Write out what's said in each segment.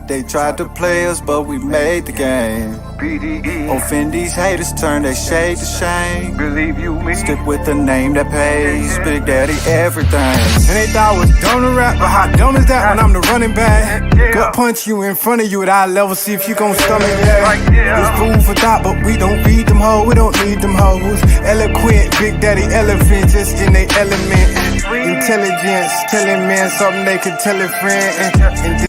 They tried to play us, but we made the game. Offend these haters, turn their shade to shame. Believe you me. Stick with the name that pays. Big Daddy everything. And they thought I was dumb to rap, but how dumb is that when I'm the running back? Go punch you in front of you at eye level, see if you gon' stomach that. It's food for thought, but we don't feed them hoes, we don't need them hoes. Eloquent, Big Daddy elephant, just in their element. Intelligence, telling men something they could tell a friend. And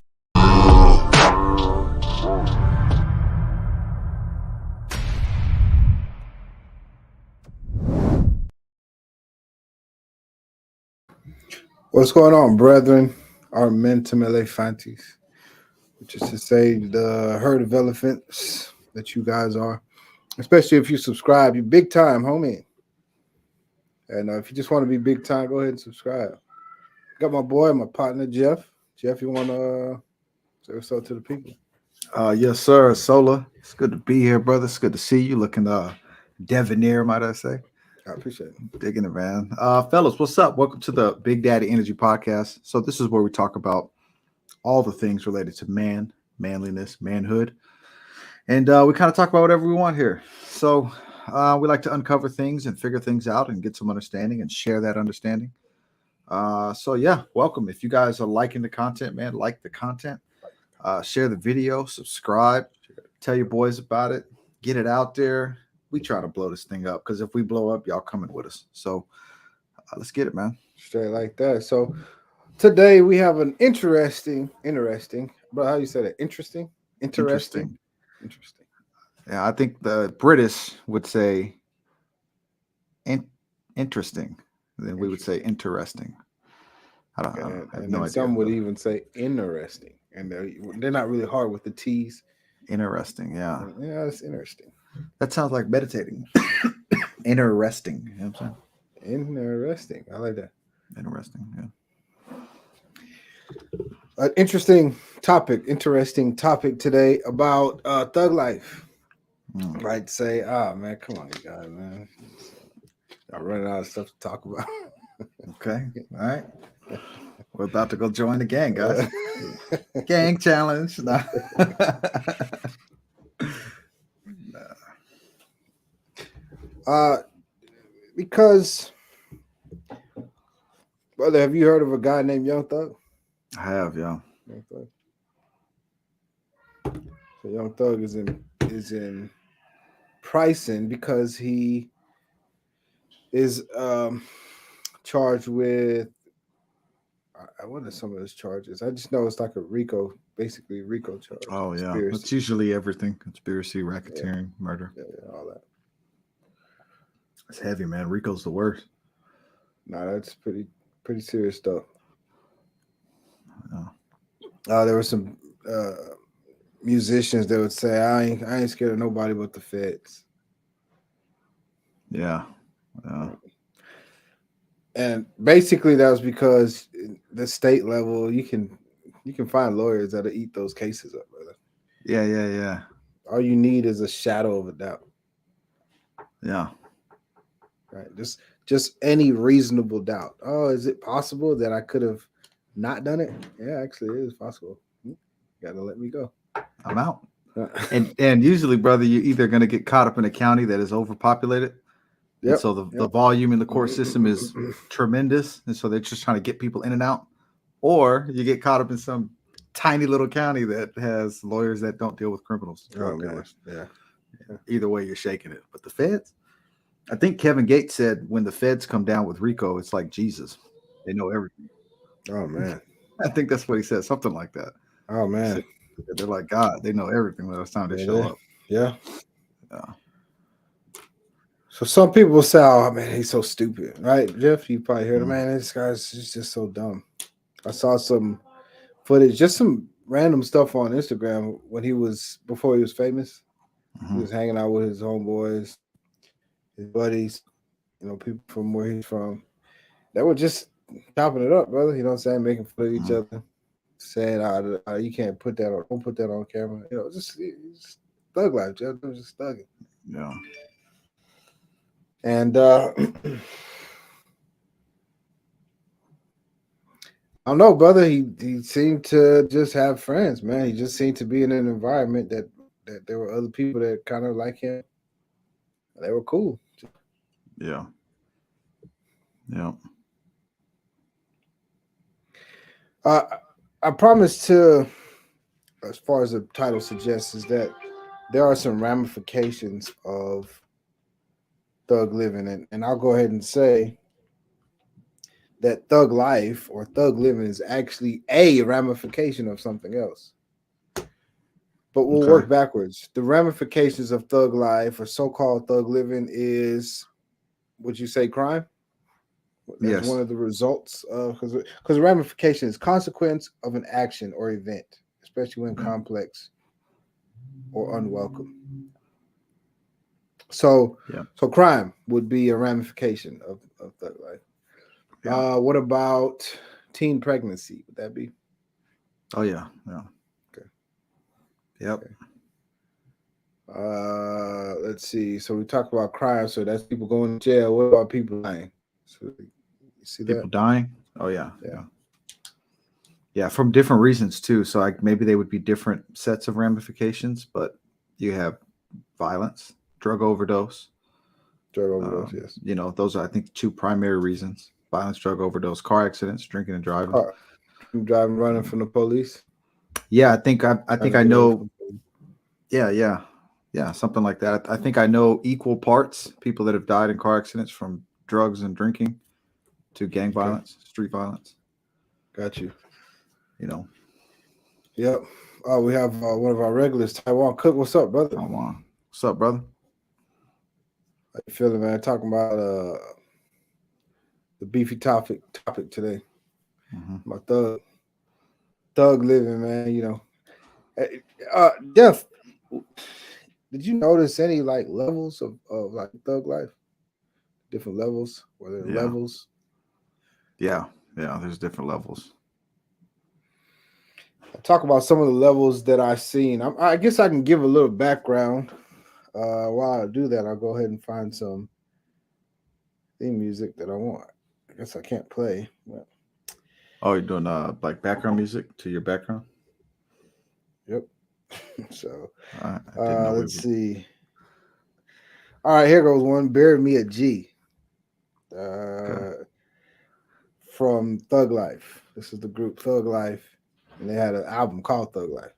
what's going on, brethren? Our mentum elefantes, which is to say the herd of elephants that you guys are, especially if you subscribe. You big time, homie. And if you just want to be big time, go ahead and subscribe. Got my boy, my partner, Jeff. Jeff, you want to say what's up to the people? Yes, sir. Sola. It's good to be here, brother. It's good to see you. Looking debonair, might I say. I appreciate it. Digging it, man. Fellas, what's up? Welcome to the Big Daddy Energy Podcast. So this is where we talk about all the things related to man, manliness, manhood. And we kind of talk about whatever we want here. So we like to uncover things and figure things out and get some understanding and share that understanding. So yeah, welcome. If you guys are liking the content, man, like the content, share the video, subscribe, tell your boys about it, get it out there. We try to blow this thing up because if we blow up, y'all coming with us. So let's get it, man. Straight like that. So today we have an interesting, but how you say that? Interesting. Yeah, I think the British would say interesting. Then we would say interesting. I have no idea. Some would even say interesting, and they're not really hard with the T's. Interesting, yeah. Yeah, it's interesting. That sounds like meditating. Interesting. You know what I'm saying? Interesting. I like that. Interesting, yeah. An interesting topic today about thug life. Right? Say, man, come on, you guys, man. I'm running out of stuff to talk about. Okay, all right. We're about to go join the gang, guys. Gang challenge. No. Because, brother, have you heard of a guy named Young Thug? I have, yeah. Young Thug. So Young Thug is in pricing because he is charged with. I wonder some of his charges. I just know it's like a RICO charge. Oh yeah, it's usually everything: conspiracy, racketeering, murder, all that. It's heavy, man. RICO's the worst. No, that's pretty serious stuff. Yeah. There were some musicians that would say, "I ain't scared of nobody but the feds." Yeah. And basically, that was because the state level, you can find lawyers that'll eat those cases up, brother. Yeah. All you need is a shadow of a doubt. Yeah. Right. Just any reasonable doubt. Oh, is it possible that I could have not done it? Yeah, actually, it is possible. You gotta let me go. I'm out. and usually, brother, you're either going to get caught up in a county that is overpopulated. Yep. So the volume in the court system is tremendous. And so they're just trying to get people in and out. Or you get caught up in some tiny little county that has lawyers that don't deal with criminals. Oh, man. Yeah. Either way, you're shaking it. But the feds, I think Kevin Gates said when the feds come down with RICO, it's like Jesus. They know everything. Oh, man. I think that's what he said. Something like that. Oh, man. They're like God. They know everything by the time they show up. Yeah. So some people will say, "Oh man, he's so stupid," right? Jeff, you probably heard him. Man, this guy's just so dumb. I saw some footage, just some random stuff on Instagram before he was famous. He was hanging out with his homeboys, his buddies, people from where he's from. They were just chopping it up, brother. You know what I'm saying? Making fun of each other, saying, "You can't put that on. Don't put that on camera." Just thug life, Jeff. It was just thugging. Yeah. And I don't know, brother. He seemed to just have friends, man. He just seemed to be in an environment that there were other people that kind of like him. They were cool. Yeah. Yeah. Uh, I promise to, as far as the title suggests, is that there are some ramifications of thug living, and I'll go ahead and say that thug life or thug living is actually a ramification of something else. But we'll Okay. work backwards. The ramifications of thug life or so-called thug living is, would you say, crime? That's Yes. one of the results of because ramification is consequence of an action or event, especially when Yeah. complex or unwelcome. So, Yeah. so crime would be a ramification of thug life. Yeah. What about teen pregnancy? Would that be Oh yeah. Yeah. okay? Yep. Okay. Let's see. So we talked about crime. So that's people going to jail. What about people dying? So you see that? People dying. Oh yeah. Yeah. Yeah. Yeah. From different reasons too. So like maybe they would be different sets of ramifications, but you have violence, drug overdose. Drug overdose. Yes. Those are I think two primary reasons: violence, drug overdose, car accidents, drinking and driving. Car driving, running from the police. Yeah, I think Trying to I get away know. from the police. Yeah, yeah, yeah, something like that. I think I know equal parts people that have died in car accidents from drugs and drinking to gang Okay. violence, street violence. Got you. You know, Yep. We have one of our regulars, Taiwan Cook. What's up, brother? come on. What's up, brother? How you feeling, man? Talking about the beefy topic today. Hmm. My thug living, man. Jeff, did you notice any like levels of like thug life? Different levels? Were there Yeah, levels? yeah, yeah. There's different levels. I'll talk about some of the levels that I've seen. I guess I can give a little background. While I do that, I'll go ahead and find some theme music that I want. I guess I can't play. But, Oh, you're doing like background music to your background? yep. So I didn't know we let's would. see. All right, here goes one. Bury Me a G. Okay. From Thug Life. This is the group Thug Life, and they had an album called Thug Life.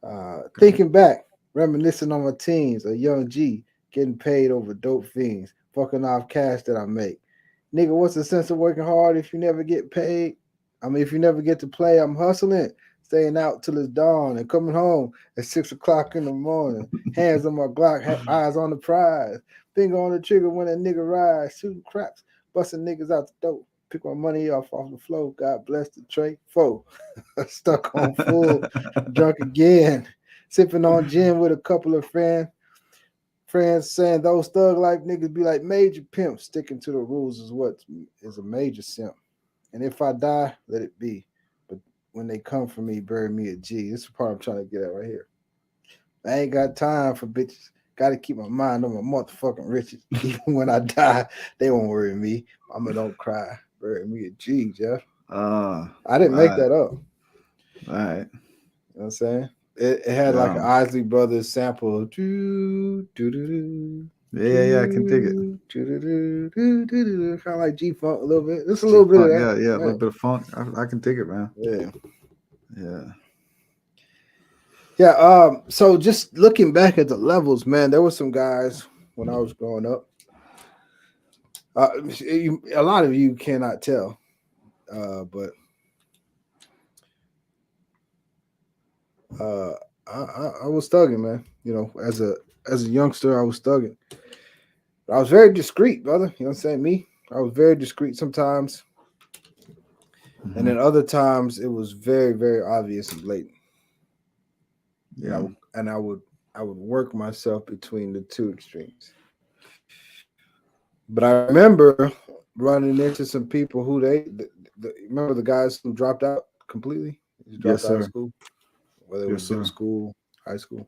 Okay. Thinking back, reminiscing on my teens, a young G getting paid over dope fiends, fucking off cash that I make. Nigga, what's the sense of working hard if you never get paid? I mean, if you never get to play, I'm hustling, staying out till it's dawn and coming home at 6 o'clock in the morning. Hands on my Glock, eyes on the prize. Finger on the trigger when a nigga rise, shooting craps, busting niggas out the dope. Pick my money off the floor. God bless the tray. Foe. Stuck on full, drunk again. Sipping on gin with a couple of friends saying those thug life niggas be like major pimps. Sticking to the rules is what is a major simp. And if I die, let it be. But when they come for me, bury me a G. This is the part I'm trying to get at right here. I ain't got time for bitches. Got to keep my mind on my motherfucking riches. Even when I die, they won't worry me. Mama, don't cry. Bury me a G, Jeff. Uh, I didn't make right. that up. All right. You know what I'm saying? It had like Yeah. an Isley Brothers sample. Kind Yeah, yeah, I can dig it. of like G Funk a little bit. Just a G little bit of funk, that. yeah, yeah, a little Right. bit of funk. I can dig it, man. Yeah. Yeah. Yeah. So just looking back at the levels, man, there were some guys when I was growing up. A lot of you cannot tell, but uh, I was thugging, man. You know, as a youngster, I was thugging. But I was very discreet, brother. You know what I'm saying? Me, I was very discreet sometimes, and Hmm. then other times it was very, very obvious and blatant. And Yeah. I would work myself between the two extremes. But I remember running into some people who remember the guys who dropped out completely. They just Yes, dropped out of sir. school, whether it Yes, was middle sir. school, high school.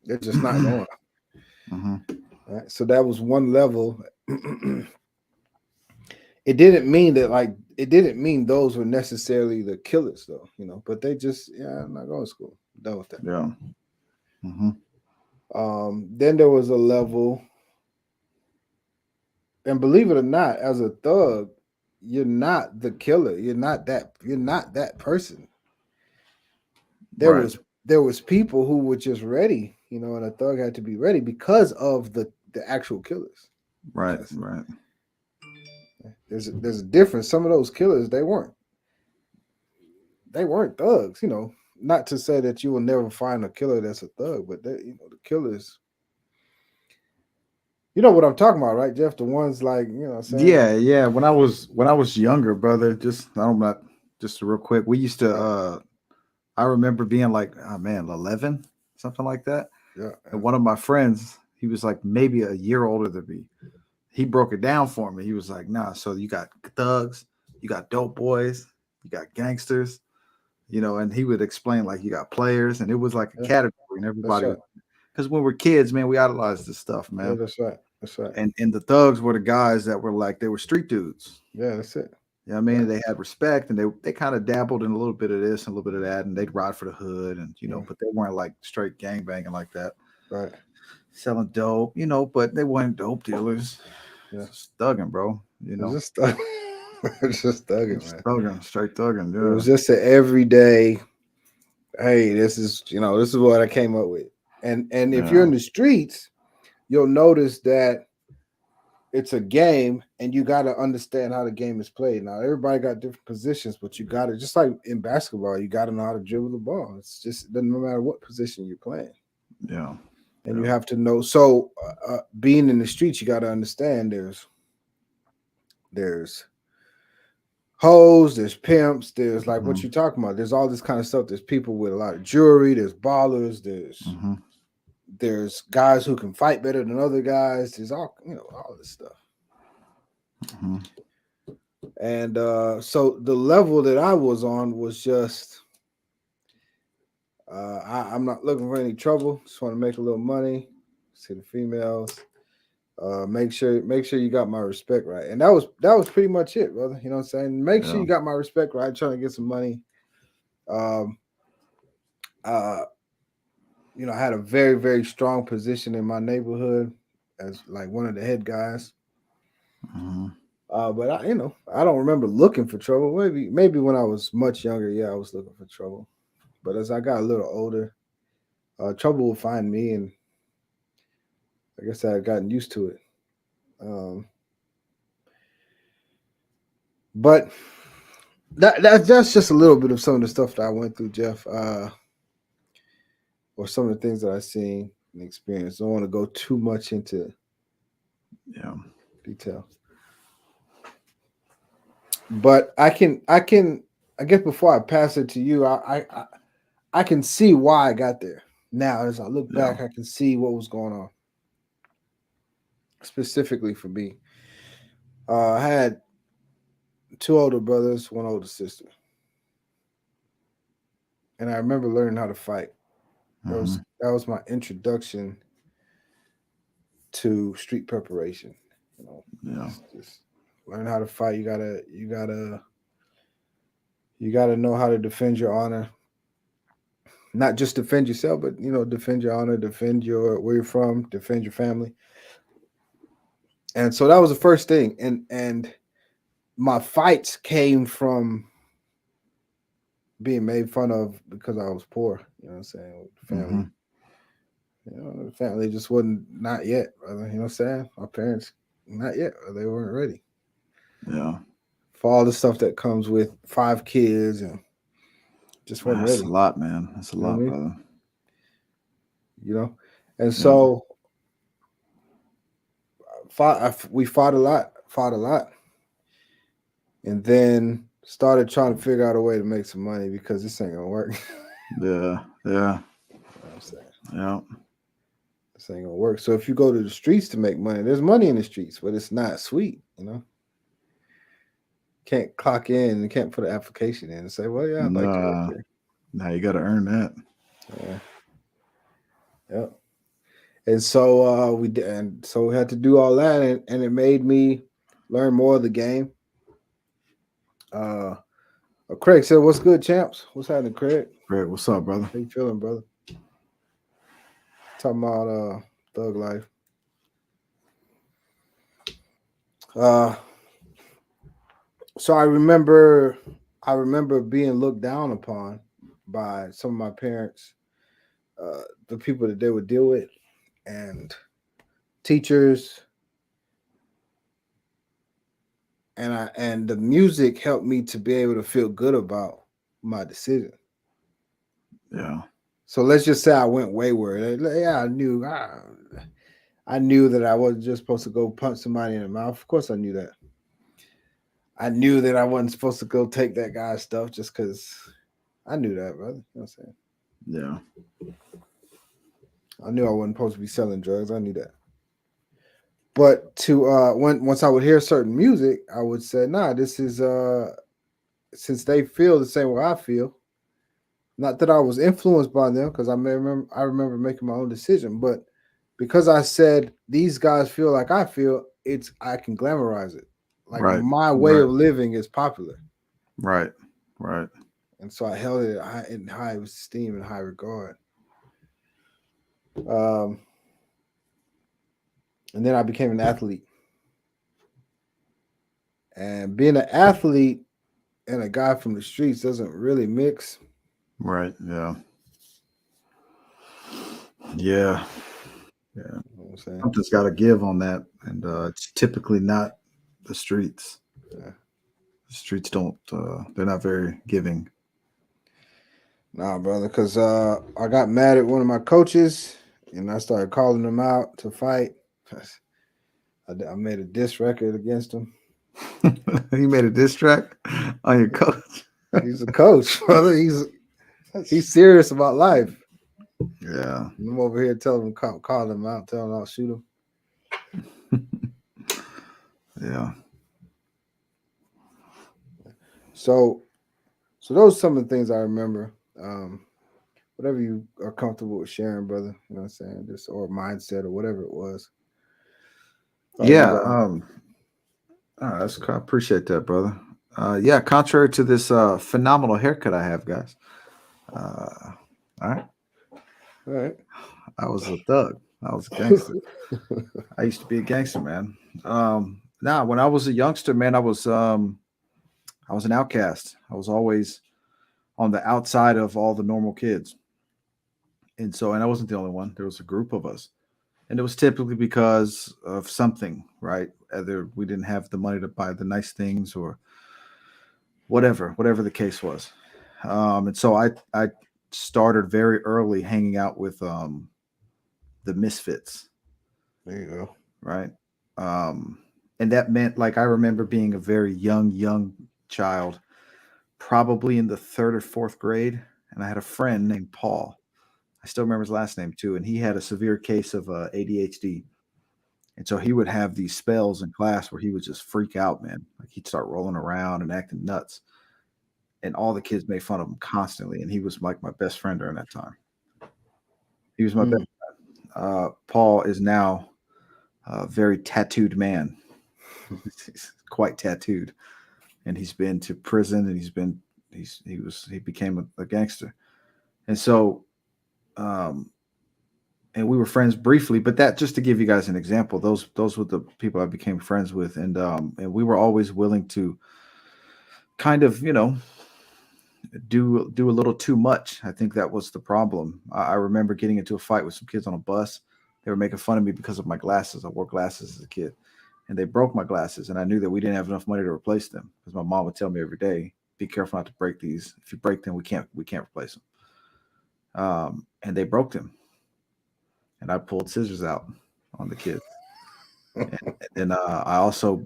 They're just not going. Hmm. Right? So that was one level. it didn't mean that it didn't mean those were necessarily the killers though, but they just I'm not going to school. I'm done with that. Yeah. Mm-hmm. Then there was a level, and believe it or not, as a thug, you're not the killer. You're not that person. There Right. was there was people who were just ready, and a thug had to be ready because of the actual killers. Right. Right. There's a difference. Some of those killers, they weren't thugs, Not to say that you will never find a killer that's a thug, but the killers, you know what I'm talking about, right, Jeff? The ones like, what I'm saying, Yeah. Yeah. When I was younger, brother, just I don't know, just real quick. We used to. yeah, I remember being like, oh man, 11, something like that. yeah, And one of my friends, he was like maybe a year older than me. He broke it down for me. He was like, nah, so you got thugs, you got dope boys, you got gangsters, and he would explain like you got players, and it was like a yeah, category, and that's everybody, right. because when we're kids, man, we idolized this stuff, Yeah, man. that's right. That's right. And the thugs were the guys that were like they were street dudes. Yeah, that's it. You know what I mean? They had respect, and they kind of dabbled in a little bit of this and a little bit of that, and they'd ride for the hood, and Yeah, but they weren't like straight gang banging like that, right. selling dope, but they weren't dope dealers. Yeah. Just thugging, bro. It's just thug. It's just thugging, Just man. thugging, straight thugging. It was Yeah, just an everyday, hey, this is what I came up with. And if you're yeah, in the streets, you'll notice that it's a game and you got to understand how the game is played. Now, everybody got different positions, but you got to, just like in basketball, you got to know how to dribble the ball. It's just, it doesn't matter what position you're playing. yeah, And yeah. you have to know. So, being in the streets, you got to understand there's hoes, there's pimps, there's like what Mhm, you're talking about. There's all this kind of stuff. There's people with a lot of jewelry, there's ballers, mhm, there's guys who can fight better than other guys. There's all this stuff. mhm. And so the level that I was on was just I'm not looking for any trouble. Just want to make a little money. See the females. Make sure you got my respect right. And that was pretty much it, brother. You know what I'm saying? Make sure Yeah, you got my respect right. Trying to get some money. Um uh I had a very, very strong position in my neighborhood as like one of the head guys. mhm. But I don't remember looking for trouble. Maybe when I was much younger, yeah, I was looking for trouble. But as I got a little older, trouble would find me, and I guess I had gotten used to it. Um, but that's just a little bit of some of the stuff that I went through, Jeff, or some of the things that I seen and experienced. I don't want to go too much into Yeah, detail, but I guess before I pass it to you, I can see why I got there. Now, as I look yeah, back, I can see what was going on specifically for me. I had two older brothers, one older sister, and I remember learning how to fight. mhm, That was my introduction to street preparation. yeah, Just learn how to fight. You gotta know how to defend your honor. Not just defend yourself, but defend your honor, defend your where you're from, defend your family. And so that was the first thing. And my fights came from being made fun of because I was poor. You know what I'm saying? With the family. mhm. The family just wasn't not yet, brother. You know what I'm saying? My parents not yet. They weren't ready Yeah. for all the stuff that comes with 5 kids and just Man, wasn't that's a ready. lot, man. That's a You know what I lot, mean? brother. You know, and Yeah, so we fought a lot, and then started trying to figure out a way to make some money because this ain't gonna work. yeah, yeah, You know what I'm saying? yeah. This ain't gonna work. So if you go to the streets to make money, there's money in the streets, but it's not sweet. Can't clock in and can't put an application in and say, well, yeah, I'd like to work Nah, here. now you got to earn that. Yeah, yeah. And so we did, and so we had to do all that, and it made me learn more of the game. Craig said, "What's good, champs? What's happening, Craig? Greg, what's up, brother? How you feeling, brother? Talking about thug life. Uh, so I remember being looked down upon by some of my parents, the people that they would deal with, and teachers, and the music helped me to be able to feel good about my decision. Yeah, So let's just say I went wayward. Yeah, I knew that I wasn't just supposed to go punch somebody in the mouth. Of course, I knew that. I knew that I wasn't supposed to go take that guy's stuff just because I knew that, brother. You know what I'm saying? yeah, I knew I wasn't supposed to be selling drugs. I knew that. But once I would hear certain music, I would say, nah, this is since they feel the same way I feel. Not that I was influenced by them, because I remember making my own decision, but because I said these guys feel like I feel, I can glamorize it. Like right, my way right, of living is popular. right, right. And so I held it in high esteem and high regard. Um, and then I became an athlete. And being an athlete and a guy from the streets doesn't really mix. Right. Yeah. Yeah. Yeah. You know what I'm saying? Something's got to give on that, and it's typically not the streets. Yeah. The streets don't. They're not very giving. Nah, brother, because I got mad at one of my coaches and I started calling him out to fight. I made a diss record against him. You made a diss track on your coach. He's a coach, brother. He's serious about life. Yeah. And I'm over here telling him, call him out, telling him I'll shoot him. Yeah. So those are some of the things I remember. Whatever you are comfortable with sharing, brother. You know what I'm saying? Just or mindset or whatever it was. Yeah. I appreciate that, brother. Yeah. Contrary to this phenomenal haircut I have, guys. All right. All right. I was a thug. I was a gangster. I used to be a gangster, man. Now, when I was a youngster, man, I was an outcast. I was always on the outside of all the normal kids. And I wasn't the only one. There was a group of us. And it was typically because of something, right? Either we didn't have the money to buy the nice things or whatever the case was. And so I started very early hanging out with the misfits, There you go. right? Um, and that meant, like, I remember being a very young child, probably in the third or fourth grade, and I had a friend named Paul. I still remember his last name too, and he had a severe case of ADHD, and so he would have these spells in class where he would just freak out, man. Like he'd start rolling around and acting nuts, and all the kids made fun of him constantly. And he was like my best friend during that time. He was my best. Mm. Paul is now a very tattooed man. He's quite tattooed, and he's been to prison, and he became a gangster, and so um, and we were friends briefly. But that, just to give you guys an example, those were the people I became friends with, and we were always willing to kind of do a little too much. I think that was the problem. I remember getting into a fight with some kids on a bus. They were making fun of me because of my glasses. I wore glasses as a kid, and they broke my glasses. And I knew that we didn't have enough money to replace them because my mom would tell me every day, "Be careful not to break these. If you break them, we can't replace them." And they broke them, and I pulled scissors out on the kids. And then I also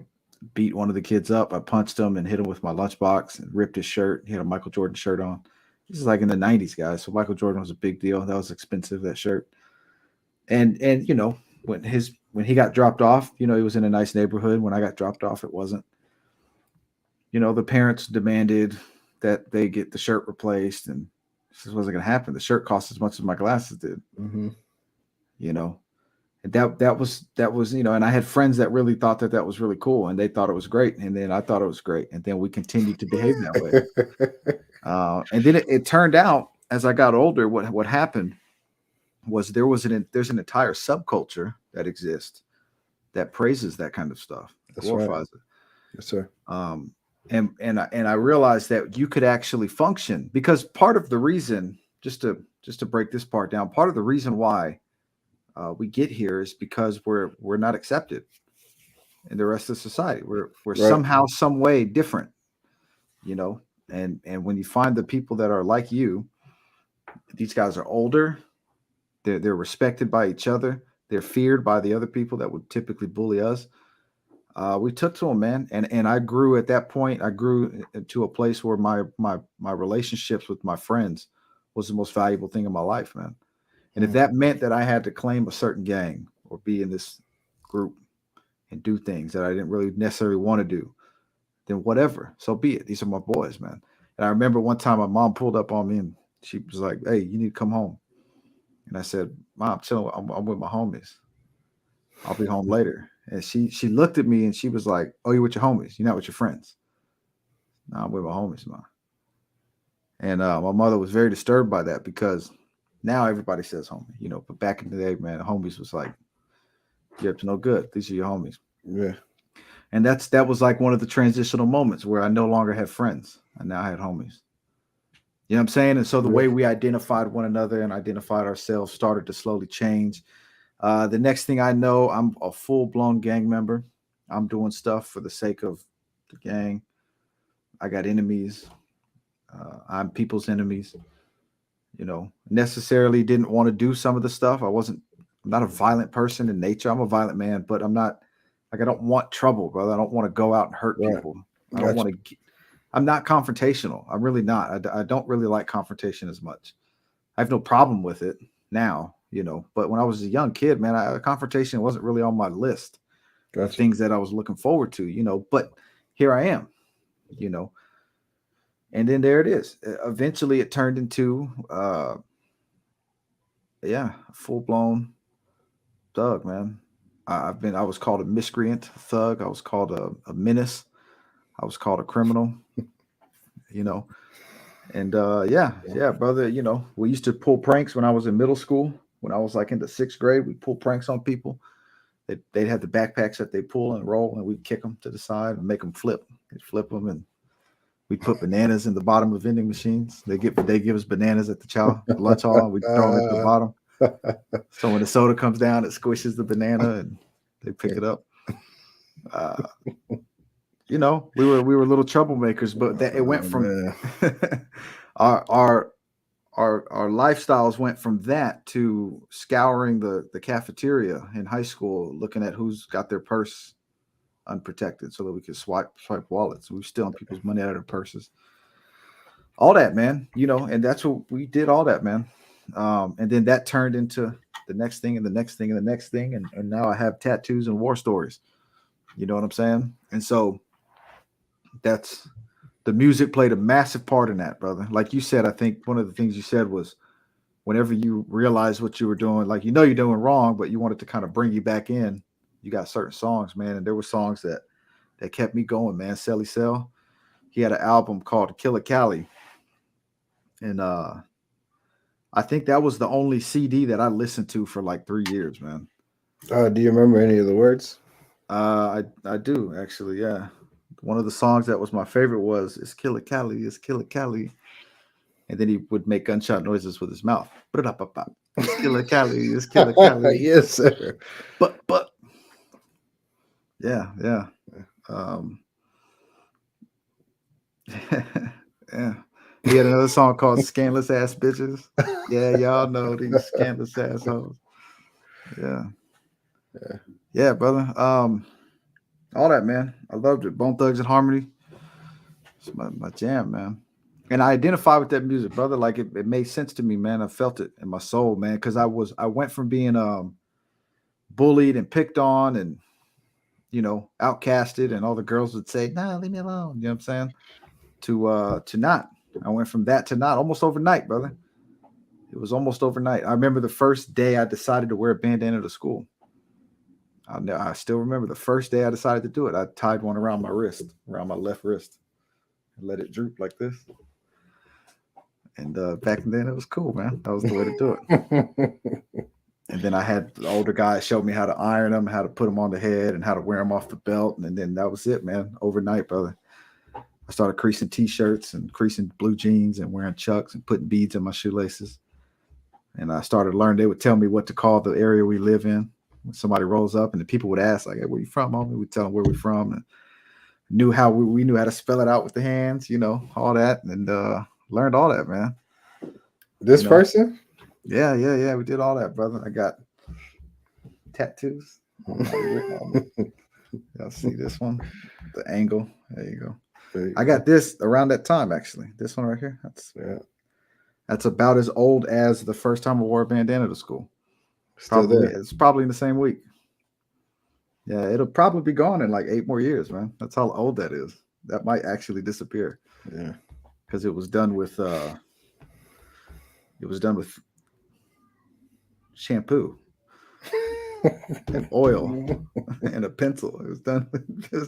beat one of the kids up. I punched him and hit him with my lunchbox and ripped his shirt. He had a Michael Jordan shirt on. This is like in the '90s, guys. So Michael Jordan was a big deal. That was expensive, that shirt. And when he got dropped off, he was in a nice neighborhood. When I got dropped off, it wasn't. The parents demanded that they get the shirt replaced, and this wasn't going to happen. The shirt cost as much as my glasses did. Mm-hmm. You know, that was, and I had friends that really thought that was really cool, and they thought it was great, and then I thought it was great, and then we continued to behave that way. And then it turned out as I got older, what happened was there's an entire subculture that exists that praises that kind of stuff, That's right. glorifies it. Yes, sir. And I realized that you could actually function, because part of the reason, just to break this part down, part of the reason why we get here is because we're not accepted in the rest of society. We're Right. somehow, some way different, and when you find the people that are like you, these guys are older, they're respected by each other, they're feared by the other people that would typically bully us. We took to them, man, and I grew at that point. I grew to a place where my relationships with my friends was the most valuable thing in my life, man. And if that meant that I had to claim a certain gang or be in this group and do things that I didn't really necessarily want to do, then whatever, so be it. These are my boys, man. And I remember one time my mom pulled up on me and she was like, "Hey, you need to come home." And I said, "Mom, I'm with my homies. I'll be home later." And she looked at me and she was like, "Oh, you're with your homies? You're not with your friends?" "No, I'm with my homies, Mom." And my mother was very disturbed by that, because now everybody says homie, but back in the day, man, homies was like, you're up to no good. These are your homies. Yeah. And that was like one of the transitional moments where I no longer had friends. I now had homies. You know what I'm saying? And so the way we identified one another and identified ourselves started to slowly change. The next thing I know, I'm a full-blown gang member. I'm doing stuff for the sake of the gang. I got enemies. I'm people's enemies. Necessarily didn't want to do some of the stuff. I'm not a violent person in nature. I'm a violent man, but I'm not, like, I don't want trouble, brother. I don't want to go out and hurt people. I don't want to, I'm not confrontational. I'm really not. I don't really like confrontation as much. I have no problem with it now, but when I was a young kid, man, confrontation wasn't really on my list of things that I was looking forward to, but here I am, and then there it is. Eventually it turned into, a full-blown thug, man. I was called a miscreant thug. I was called a menace. I was called a criminal, and brother, we used to pull pranks when I was in middle school. When I was like into 6th grade, we pull pranks on people. They'd have the backpacks that they pull and roll, and we'd kick them to the side and make them flip. They'd flip them, and we'd put bananas in the bottom of vending machines. They give us bananas at the lunch hall. We throw them at the bottom. So when the soda comes down, it squishes the banana and they pick it up. We were little troublemakers, but it went from our lifestyles went from that to scouring the cafeteria in high school, looking at who's got their purse unprotected so that we could swipe wallets. We were stealing people's money out of their purses. All that, man, and that's what we did, all that, man. And then that turned into the next thing and the next thing and the next thing. And now I have tattoos and war stories. You know what I'm saying? And so that's, the music played a massive part in that, brother. Like you said, I think one of the things you said was whenever you realize what you were doing, like, you're doing wrong, but you wanted to kind of bring you back in. You got certain songs, man. And there were songs that kept me going, man. Selly Cell, he had an album called Killer Cali. And I think that was the only CD that I listened to for like 3 years, man. Do you remember any of the words? I do, actually, yeah. One of the songs that was my favorite was "It's Killer Cali, it's Killer Cali," and then he would make gunshot noises with his mouth. It's Killer Cali, it's Killer Cali. Yes, sir. But yeah. Yeah. He had another song called "Scandalous Ass Bitches." Yeah, y'all know these scandalous assholes. Yeah, brother. All that, man. I loved it. Bone Thugs and Harmony. It's my jam, man. And I identify with that music, brother. Like it made sense to me, man. I felt it in my soul, man. Because I went from being bullied and picked on and outcasted, and all the girls would say, "Nah, leave me alone." You know what I'm saying? To not. I went from that to not, almost overnight, brother. It was almost overnight. I remember the first day I decided to wear a bandana to school. I still remember the first day I decided to do it. I tied one around my wrist, around my left wrist, and let it droop like this. And back then it was cool, man. That was the way to do it. And then I had the older guys show me how to iron them, how to put them on the head, and how to wear them off the belt. And then that was it, man. Overnight, brother. I started creasing T-shirts and creasing blue jeans and wearing chucks and putting beads in my shoelaces. And I started learning. They would tell me what to call the area we live in. When somebody rolls up, and the people would ask, like, "Hey, where you from, homie?" We'd tell them where we're from, and knew how we knew how to spell it out with the hands, all that, and learned all that, man. This person? Yeah. We did all that, brother. I got tattoos. Y'all see this one? The angle. There you go. I got this around that time, actually. This one right here. That's about as old as the first time I wore a bandana to school. It's probably in the same week. Yeah, it'll probably be gone in like 8 more years, man. That's how old that is. That might actually disappear. Yeah, because it was done with shampoo and oil and a pencil. It was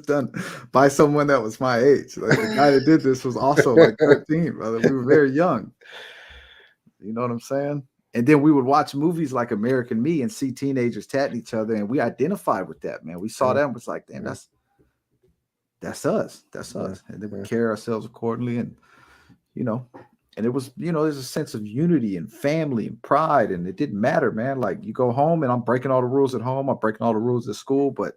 done by someone that was my age. Like the guy that did this was also like 13, brother. We were very young. You know what I'm saying? And then we would watch movies like American Me and see teenagers tatting each other, and we identified with that, man. We saw that and was like, damn, that's us. That's us. And then we carry ourselves accordingly, and and it was, there's a sense of unity and family and pride, and it didn't matter, man. Like you go home and I'm breaking all the rules at home, I'm breaking all the rules at school, but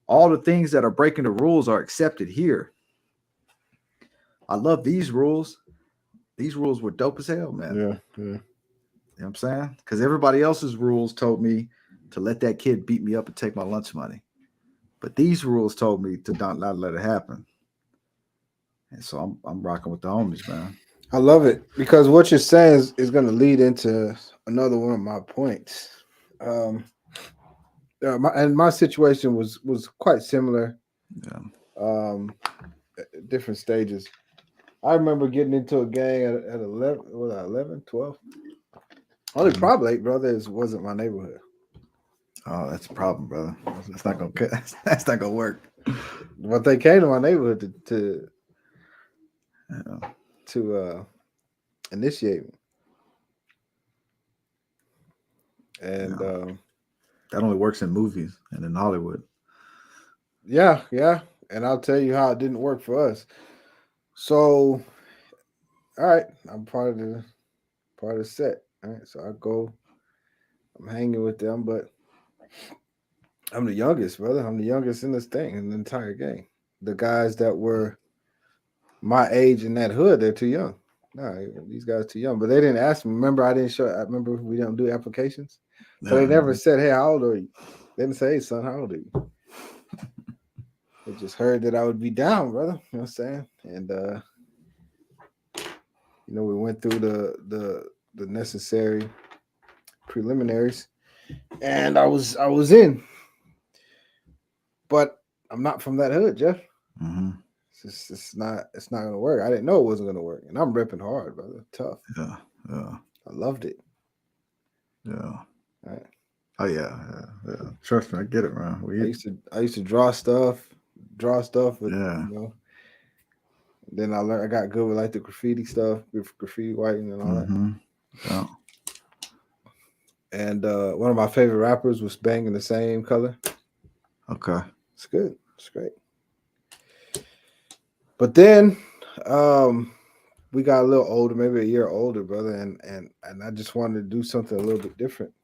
all the things that are breaking the rules are accepted here. I love these rules. These rules were dope as hell, man. Yeah. You know what I'm saying? Because everybody else's rules told me to let that kid beat me up and take my lunch money. But these rules told me to not let it happen. And so I'm rocking with the homies, man. I love it because what you're saying is going to lead into another one of my points. My situation was quite similar. Yeah. Different stages. I remember getting into a gang at 11, 12. Only problem, brother, wasn't my neighborhood. Oh, that's a problem, brother. That's not gonna work. But they came to my neighborhood to initiate me, and that only works in movies and in Hollywood. Yeah, and I'll tell you how it didn't work for us. So, all right, I'm part of the set. All right, so I go, I'm hanging with them, but I'm the youngest, brother. I'm the youngest in this thing, in the entire gang. The guys that were my age in that hood, they're too young. No, these guys are too young. But they didn't ask me. Remember, I remember we don't do applications. So they never said, "Hey, how old are you?" They didn't say, "Hey, son, how old are you?" They just heard that I would be down, brother. You know what I'm saying? And we went through the necessary preliminaries, and I was in. But I'm not from that hood, Jeff. Mm-hmm. It's not gonna work. I didn't know it wasn't gonna work, and I'm ripping hard, brother. Tough. Yeah. I loved it. Yeah. Right. Oh yeah. Trust me, I get it, man. I used to draw stuff with Then I got good with like the graffiti stuff, graffiti writing and all that. Yeah. And one of my favorite rappers was banging the same color. Okay. It's good. It's great. But then we got a little older, maybe a year older, brother, and I just wanted to do something a little bit different.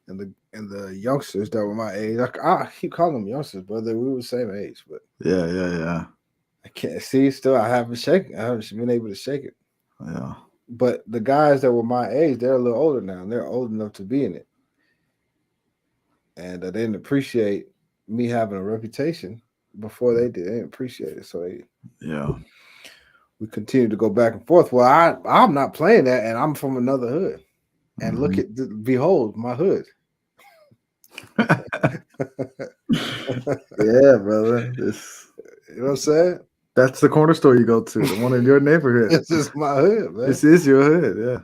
And the youngsters that were my age, I keep calling them youngsters, brother. We were the same age, but yeah. I can't see still. I haven't been able to shake it. Yeah. But the guys that were my age, they're a little older now. And they're old enough to be in it. And they didn't appreciate me having a reputation before they did. They didn't appreciate it. So we continued to go back and forth. Well, I'm not playing that, and I'm from another hood. And look at, behold, my hood. Yeah, brother. You know what I'm saying? That's the corner store you go to, the one in your neighborhood. This is my hood, man. This is your hood, yeah.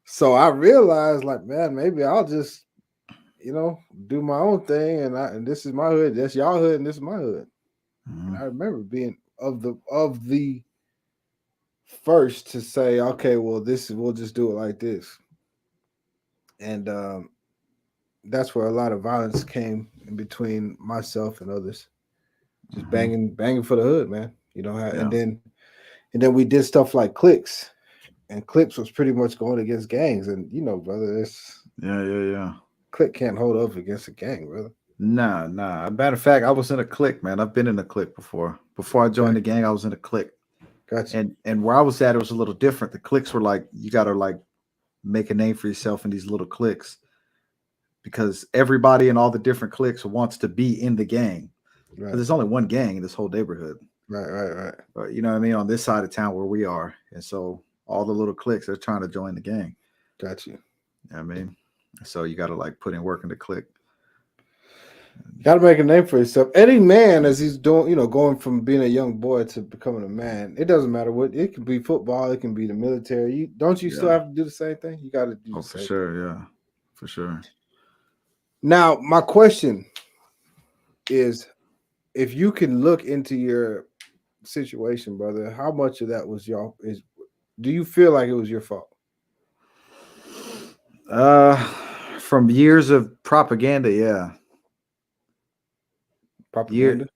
So I realized, like, man, maybe I'll just do my own thing, and this is my hood, that's y'all hood, and this is my hood. And Mhm. I remember being of the first to say, okay, well, we'll just do it like this, and that's where a lot of violence came in between myself and others, just Mhm. banging for the hood, man. Yeah. And then we did stuff like clicks, and clicks was pretty much going against gangs, and brother, this Yeah. Yeah. Yeah. click can't hold up against a gang, brother. Nah, nah. Matter of fact, I was in a clique, man. I've been in a clique before. Before I Okay, joined the gang, I was in a clique. gotcha. And where I was at, it was a little different. The cliques were like, you gotta like make a name for yourself in these little cliques because everybody in all the different cliques wants to be in the gang. Because Right, there's only one gang in this whole neighborhood. right. You know what I mean? On this side of town where we are. And so all the little cliques are trying to join the gang. Got you. You know what I mean? So you gotta like put in work in the clique. Got to make a name for yourself. Any man, as he's doing, going from being a young boy to becoming a man, it doesn't matter what. It can be football, it can be the military. You still Yeah. have to do the same thing? You got to do Oh, the for same thing. sure. Yeah. For sure. Now, my question is, if you can look into your situation, brother, how much of that was y'all? Do you feel like it was your fault? Uh from years of propaganda, yeah. Year Propaganda.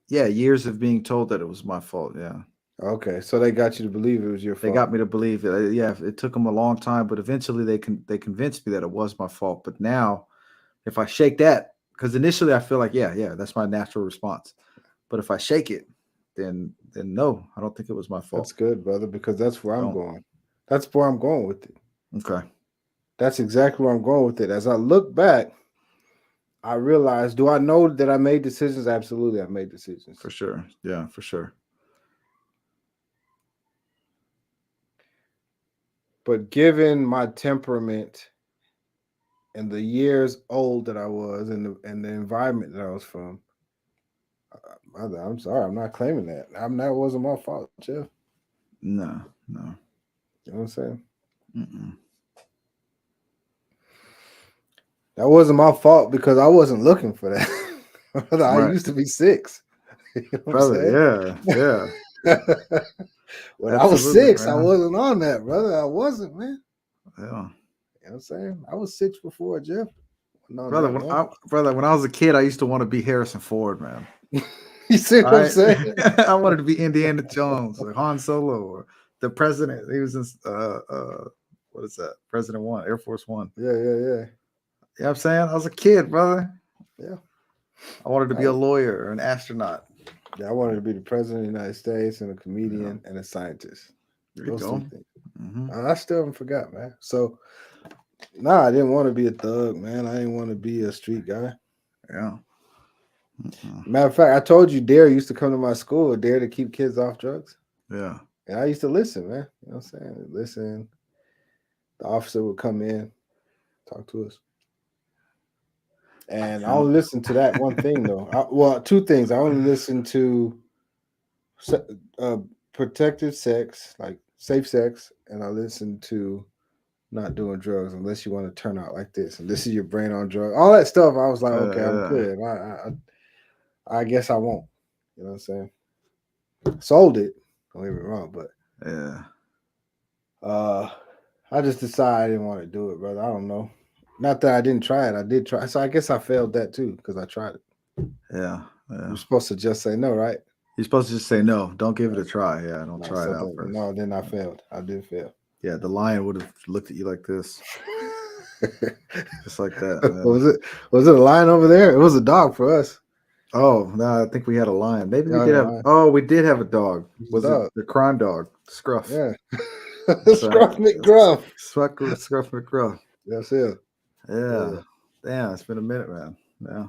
Yeah, years of being told that it was my fault, yeah. Okay, so they got you to believe it was your They fault. got me to believe it. Yeah, it took them a long time, but eventually they convinced me that it was my fault. But now, if I shake that, because initially I feel like, yeah, that's my natural response. But if I shake it, then no, I don't think it was my That's fault. good, brother, because that's where I'm Don't. going. That's where I'm going with it. Okay. That's exactly where I'm going with it. As I look back, I realize, do I know that I made decisions? Absolutely, I made decisions. For sure. Yeah, for sure. But given my temperament and the years old that I was and the environment that I was from, I'm sorry, I'm not claiming that. That wasn't my fault, Jeff. No, no. You know what I'm saying? Mm-mm. That wasn't my fault because I wasn't looking for that. I Right. used to be six. You know what I'm Brother, saying? yeah. When I was Absolutely, six, I man. wasn't on that, brother. I wasn't, man. Yeah. You know what I'm saying? I was six before Jeff. Wasn't on Brother, that, man. when I was a kid, I used to want to be Harrison Ford, man. You see All what I'm right. saying? I wanted to be Indiana Jones or Han Solo or the president. He was in what is that? President One, Air Force One. Yeah. You know what I'm saying? I was a kid, brother. Yeah. I wanted to be a I, lawyer or an astronaut. yeah, I wanted to be the president of the United States and a Yeah. comedian and a scientist. There you Those three go. things. Hmm. I still haven't forgot, man. So, nah, I didn't want to be a thug, man. I didn't want to be a street guy. Yeah. Mm-mm. Matter of fact, I told you Dare used to come to my school, Dare to keep kids off drugs. Yeah. And I used to listen, man. You know what I'm saying? Listen. The officer would come in, talk to us. And I Yeah. only listened to that one thing, though. Well, two things. I only listened to uh, protected sex, like safe sex, and I listened to not doing drugs unless you want to turn out like this, and this is your brain on drugs. All that stuff, I was like, okay, I'm Yeah. good. I guess I won't. You know what I'm saying? Sold it. Don't get me wrong, but Yeah. uh, I just decided I didn't want to do it, brother. I don't know. Not that I didn't try it. I did try. So I guess I failed that too because I tried it. Yeah. Yeah. You're supposed to just say no, right? You're supposed to just say no. Don't give it a Right. try. Yeah. Don't No, try it so out then, first. no, then I failed. I did fail. Yeah. The lion would have looked at you like this, just like that. What Yeah. was it? Was it a lion over there? It was a dog for us. Oh, no, I think we had a lion. Maybe we Yeah, did a have. lion. Oh, we did have a dog. It was a Was it dog. the crime dog, Scruff? Yeah. That's right. Scruff McGruff. Scruff McGruff. That's it. Yeah. Yeah. Damn, it's been a minute, man. Yeah.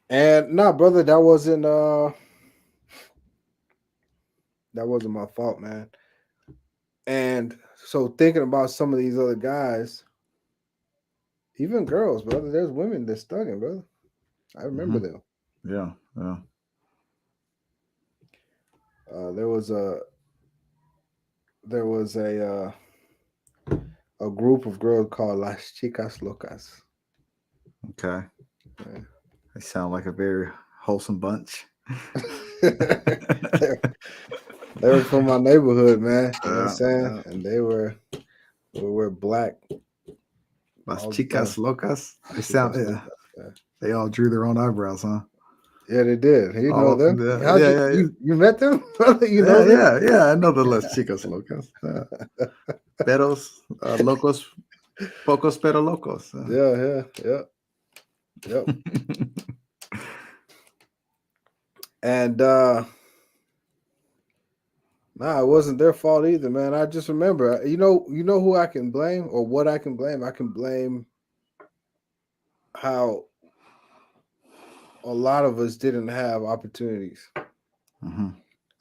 And no, brother, that wasn't my fault, man. And so thinking about some of these other guys, even girls, brother, there's women that's thugging, brother. I remember Hmm. them. Yeah. Yeah. There was a a group of girls called Las Chicas Locas. Okay. Yeah. They sound like a very wholesome bunch. they were from my neighborhood, man. You know what I'm saying? Yeah. And they were black. Las all the Chicas time. Locas. They sound, Chicas yeah. Locas. Yeah. They all drew their own eyebrows, huh? Yeah, they did. You All know up and them? down. How'd Yeah, you yeah, yeah. you met them? You know Yeah, them? yeah, yeah. I know the Las Chicas Locas. Peros, locos, pocos pero locos. Yeah. Yep. And nah, it wasn't their fault either, man. I just remember, you know who I can blame or what I can blame? I can blame how a lot of us didn't have opportunities. Mm-hmm.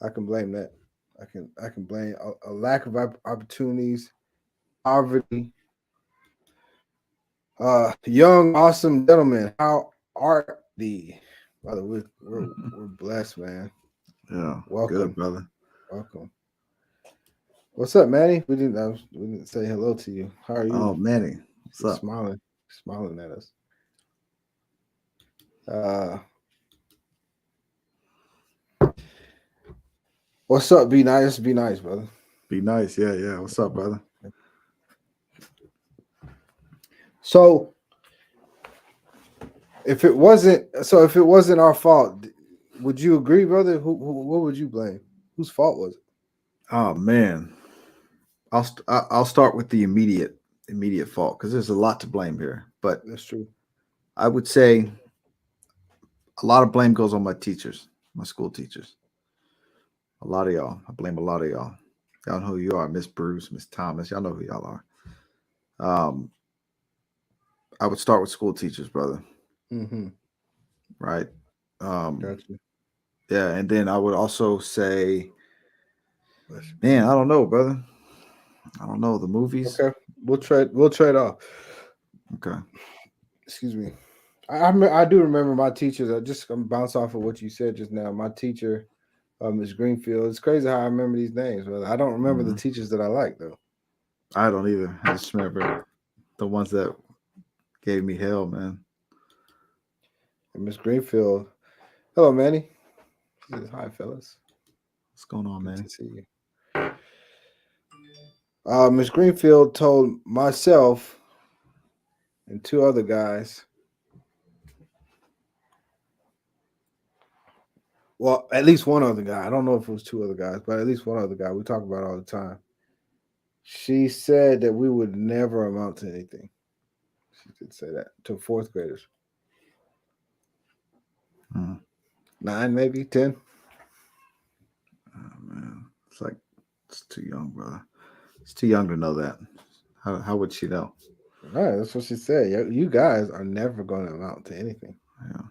I can blame that. I can blame a lack of opportunities, poverty. Young, awesome gentlemen. How are the brother? We're blessed, man. Yeah, good, Welcome, brother. welcome. What's up, Manny? We didn't say hello to you. How are you? Oh, Manny, what's She's up? smiling at us. Uh, what's up? Be nice, brother. Be nice. Yeah, yeah. What's up, brother? So if it wasn't our fault, would you agree, brother? What would you blame? Whose fault was it? Oh man, I'll start with the immediate fault because there's a lot to blame here. But That's true. I would say a lot of blame goes on my teachers, my school teachers. A lot of y'all. I blame a lot of y'all. Y'all know who you are, Miss Bruce, Miss Thomas. Y'all know who y'all are. Um, I would start with school teachers, brother. Mm-hmm. Right. Um, Gotcha. yeah, and then I would also say, Bless you. man, I don't know, brother. I don't know the movies. Okay, we'll trade off. Okay. Excuse me. I do remember my teachers. I just gonna bounce off of what you said just now. My teacher, Miss Greenfield. It's crazy how I remember these names, but I don't remember the Mhm. teachers that I like though. I don't either. I just remember the ones that gave me hell, man. And Miss Greenfield. Hello, Manny. She says, hi, fellas. What's going on, Good man? to see you. Miss Greenfield told myself and two other guys. Well, at least one other guy. I don't know if it was two other guys, but at least one other guy we talk about all the time. She said that we would never amount to anything. She did say that to fourth graders. Hmm. 9, maybe 10. Oh, man. It's like it's too young, brother. It's too young to know that. How would she know? All right, that's what she said. You guys are never going to amount to anything. Yeah.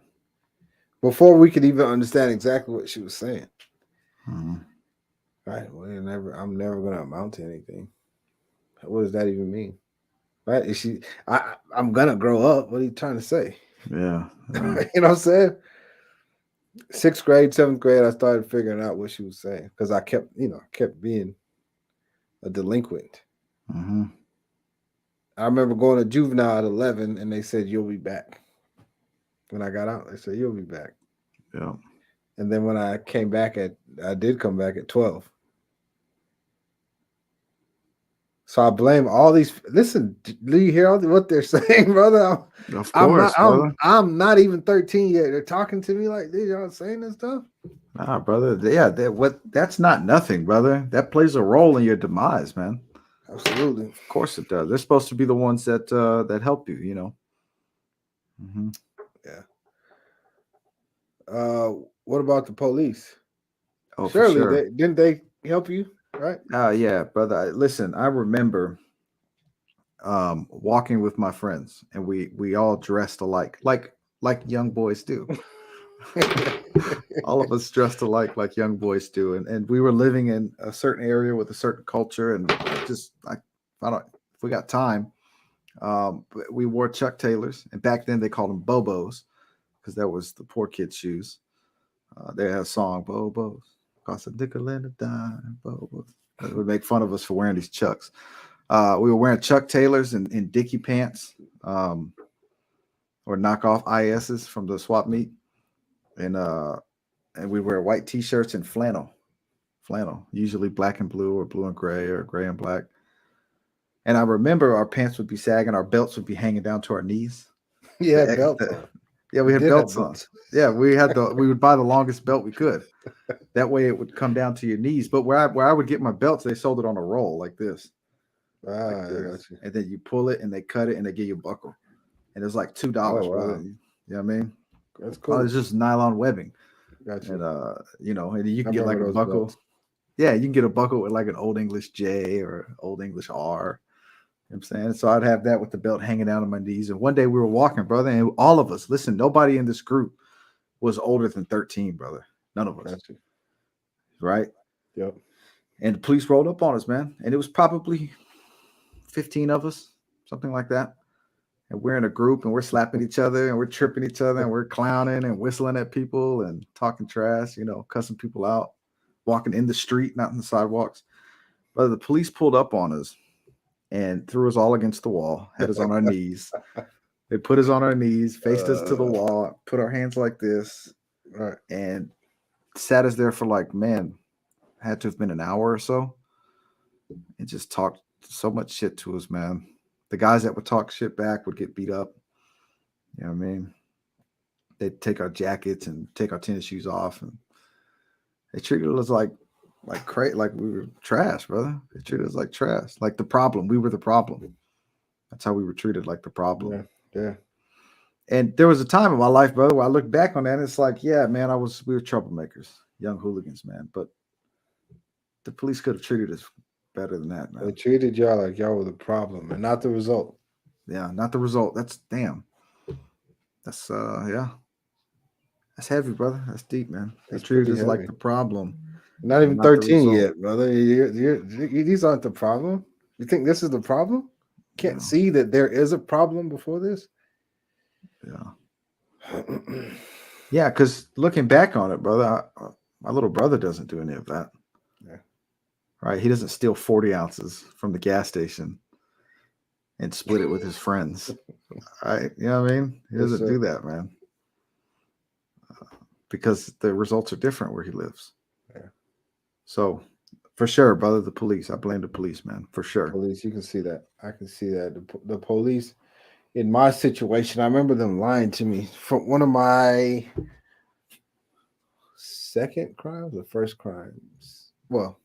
Before we could even understand exactly what she was saying. Mhm. Right? I'm never going to amount to anything. What does that even mean? Right? Is she? I'm gonna grow up. What are you trying to say? Yeah. Yeah. You know what I'm saying? 6th grade, 7th grade, I started figuring out what she was saying because I kept being a delinquent. Mm-hmm. I remember going to juvenile at 11, and they said you'll be back. When I got out, they said you'll be back. Yeah. And then when I did come back at 12. So I blame all these. Listen, do you hear what they're saying, brother? Of I'm not. course, brother. I'm not even 13 yet. They're talking to me like this. Y'all saying this stuff? Nah, brother. Yeah, that's not nothing, brother. That plays a role in your demise, man. Absolutely. Of course it does. They're supposed to be the ones that help you, you know. Mm-hmm. Yeah. What about the police? Oh, for Surely sure. didn't they help you, right? Yeah, brother. Listen, I remember walking with my friends, and we all dressed alike, like young boys do. All of us dressed alike, like young boys do, and we were living in a certain area with a certain culture, and I don't if we got time. But we wore Chuck Taylors, and back then they called them Bobos because that was the poor kids' shoes. They had a song, Bobos, cost a nickel and a dime, Bobos. They would make fun of us for wearing these Chucks. We were wearing Chuck Taylors and Dickie pants, or knockoff ISs from the swap meet, and we wear white t-shirts and flannel, usually black and blue or blue and gray or gray and black. And I remember our pants would be sagging, our belts would be hanging down to our knees. You had belts on. Yeah, we had did belts have on. belts. Yeah, we would buy the longest belt we could. That way it would come down to your knees. But where I would get my belts, they sold it on a roll like this. Ah, Like I this. got you. And then you pull it and they cut it and they give you a buckle. And it was like $2, Oh, brother. wow. You know what I mean? That's Oh, cool. it's just nylon webbing. Got you. And and you can I get like remember a those buckle. belts. Yeah, you can get a buckle with like an Old English J or Old English R. You know what I'm saying? So I'd have that with the belt hanging down on my knees. And one day we were walking, brother, and all of us, listen, nobody in this group was older than 13, brother. None of us. Got you. Right? Yep. And the police rolled up on us, man. And it was probably 15 of us, something like that. And we're in a group and we're slapping each other and we're tripping each other and we're clowning and whistling at people and talking trash, cussing people out, walking in the street, not in the sidewalks. But the police pulled up on us and threw us all against the wall, had us on our knees. They put us on our knees, faced us to the wall, put our hands like this, Right. and sat us there for had to have been an hour or so, and just talked so much shit to us, man. The guys that would talk shit back would get beat up. You know what I mean? They'd take our jackets and take our tennis shoes off, and they treated us like we were trash, brother. They treated us like trash, like the problem. We were the problem. That's how we were treated, like the problem. Yeah. And there was a time in my life, brother, where I look back on that and it's like, yeah, man, we were troublemakers, young hooligans, man. But the police could have treated us better than that, man. They treated y'all like y'all were the problem and not the result. Yeah, not the result. That's damn. That's That's heavy, brother. That's deep, man. They That's treated pretty us like heavy. the problem. Not even Not the 13 result. yet, brother. These aren't the problem. You think this is the problem? Can't No. see that there is a problem before this? Yeah. Yeah, because looking back on it, brother, my little brother doesn't do any of that. Yeah. Right? He doesn't steal 40 ounces from the gas station and split it with his friends. Right? You know what I mean? He Yes, doesn't sir. do that, man. Because the results are different where he lives. Yeah. So, for sure, brother, the police. I blame the police, man. For sure. Police, you can see that. I can see that. The police, in my situation, I remember them lying to me from one of my second crimes or first crimes. Well,